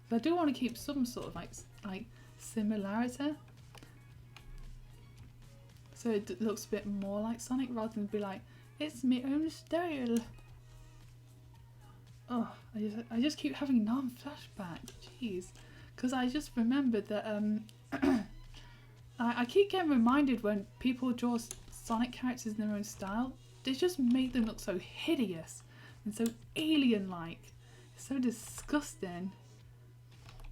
But I do want to keep some sort of like similarity. So it looks a bit more like Sonic rather than be like, it's my own style. Oh, I just keep having non-flashbacks, jeez. Because I just remembered that I keep getting reminded when people draw Sonic characters in their own style, they just make them look so hideous and so alien-like. It's so disgusting.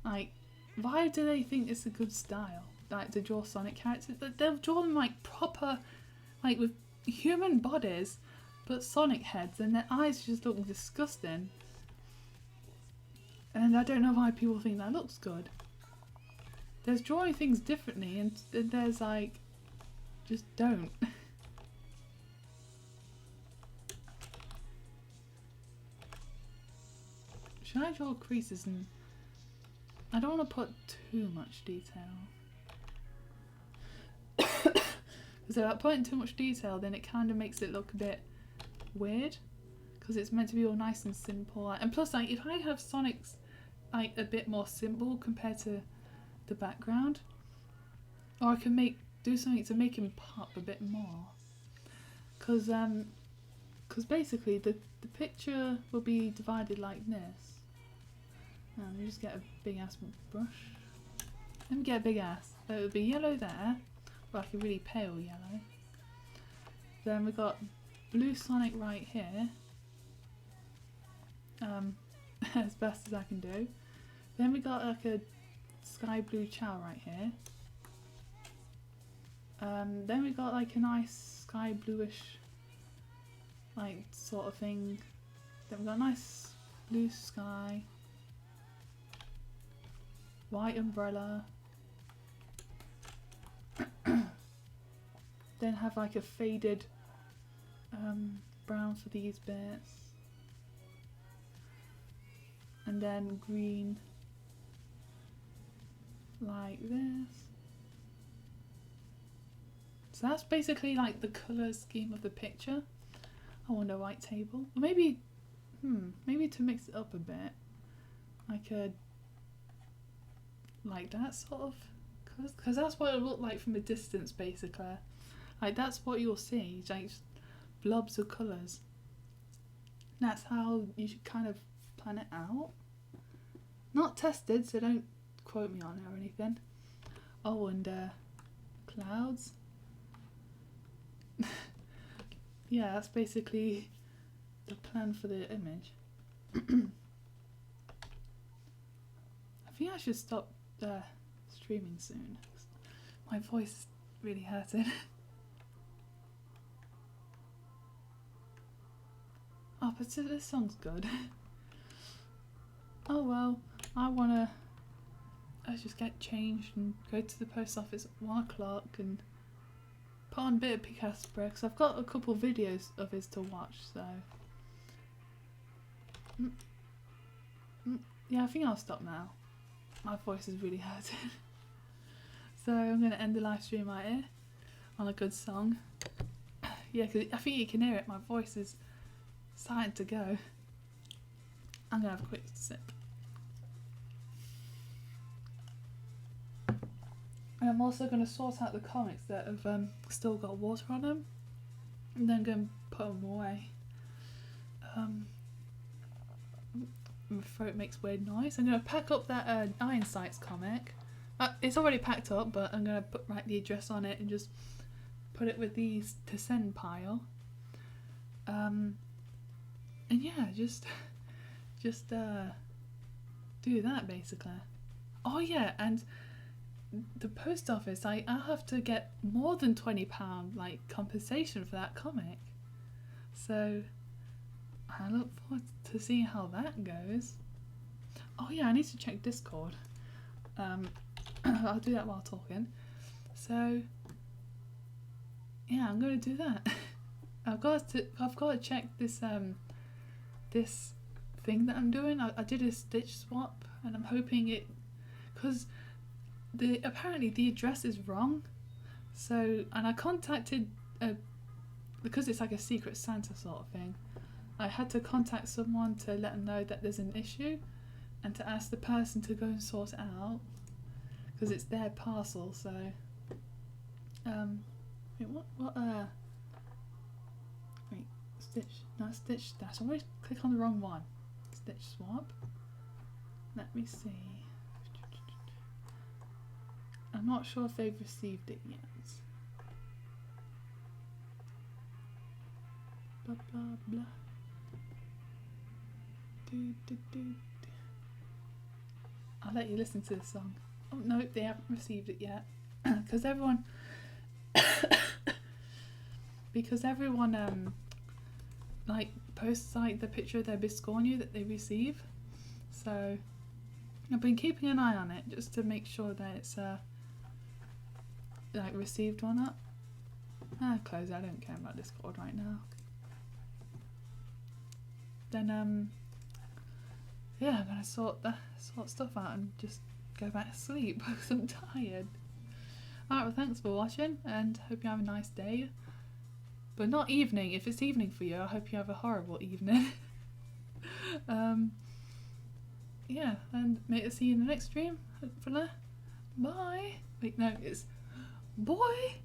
Like, why do they think it's a good style? Like, to draw Sonic characters? They'll draw them like proper, like with human bodies, but Sonic heads, and their eyes just look disgusting. And I don't know why people think that looks good. There's drawing things differently, and there's like, just don't. Should I draw creases? And I don't want to put too much detail. Because if I put in too much detail, then it kind of makes it look a bit weird. Because it's meant to be all nice and simple. And plus, like, if I have Sonic's like a bit more simple compared to the background, or I can do something to make him pop a bit more. Because basically the picture will be divided like this. Let me just get a big ass brush. Let me get a big ass. So it would be yellow there, like a really pale yellow. Then we've got blue Sonic right here. As best as I can do. Then we got like a sky blue Chao right here. Then we got like a nice sky bluish like sort of thing. Then we got a nice blue sky. White umbrella. Then have like a faded brown for these bits. And then green like this. So that's basically like the colour scheme of the picture. I want a white table. Or maybe to mix it up a bit. Like that sort of, because that's what it looked like from a distance basically. Like that's what you'll see, like just blobs of colours. That's how you should kind of plan it out. Not tested, so don't quote me on it or anything. Oh, and clouds. Yeah, that's basically the plan for the image. I think I should stop streaming soon. My voice is really hurting. Oh, but this song's good. Oh well, let's just get changed and go to the post office at 1 o'clock and put on a bit of Picasso because I've got a couple videos of his to watch, so yeah, I think I'll stop now. My voice is really hurting. So I'm going to end the live stream right here on a good song. Yeah, because I think you can hear it, my voice is starting to go. I'm going to have a quick sip. And I'm also going to sort out the comics that have still got water on them, and then go and put them away. My throat makes weird noise. I'm going to pack up that Iron Sights comic. It's already packed up, but I'm going to write the address on it and just put it with these to send pile. And yeah, just do that basically. Oh yeah, and the post office, I'll have to get more than £20 like compensation for that comic. So I look forward to seeing how that goes. Oh yeah, I need to check Discord. I'll do that while talking. So yeah, I'm gonna do that. I've got to check this this thing that I'm doing. I did a stitch swap, and I'm hoping it, because apparently the address is wrong. So, and I contacted because it's like a Secret Santa sort of thing. I had to contact someone to let them know that there's an issue, and to ask the person to go and sort it out, because it's their parcel. So wait, wait, stitch dash. I always click on the wrong one. Stitch swap. Let me see. I'm not sure if they've received it yet. Blah blah blah. I'll let you listen to the song. Oh no, they haven't received it yet. Because everyone like posts like the picture of their Biscornu that they receive. So I've been keeping an eye on it just to make sure that it's like received or not. Close it. I don't care about Discord right now. Then yeah, I'm gonna sort stuff out and just go back to sleep because I'm tired. Alright, well thanks for watching, and hope you have a nice day. But not evening. If it's evening for you, I hope you have a horrible evening. Yeah, and maybe see you in the next stream, hopefully. Bye! Wait, no, it's boy!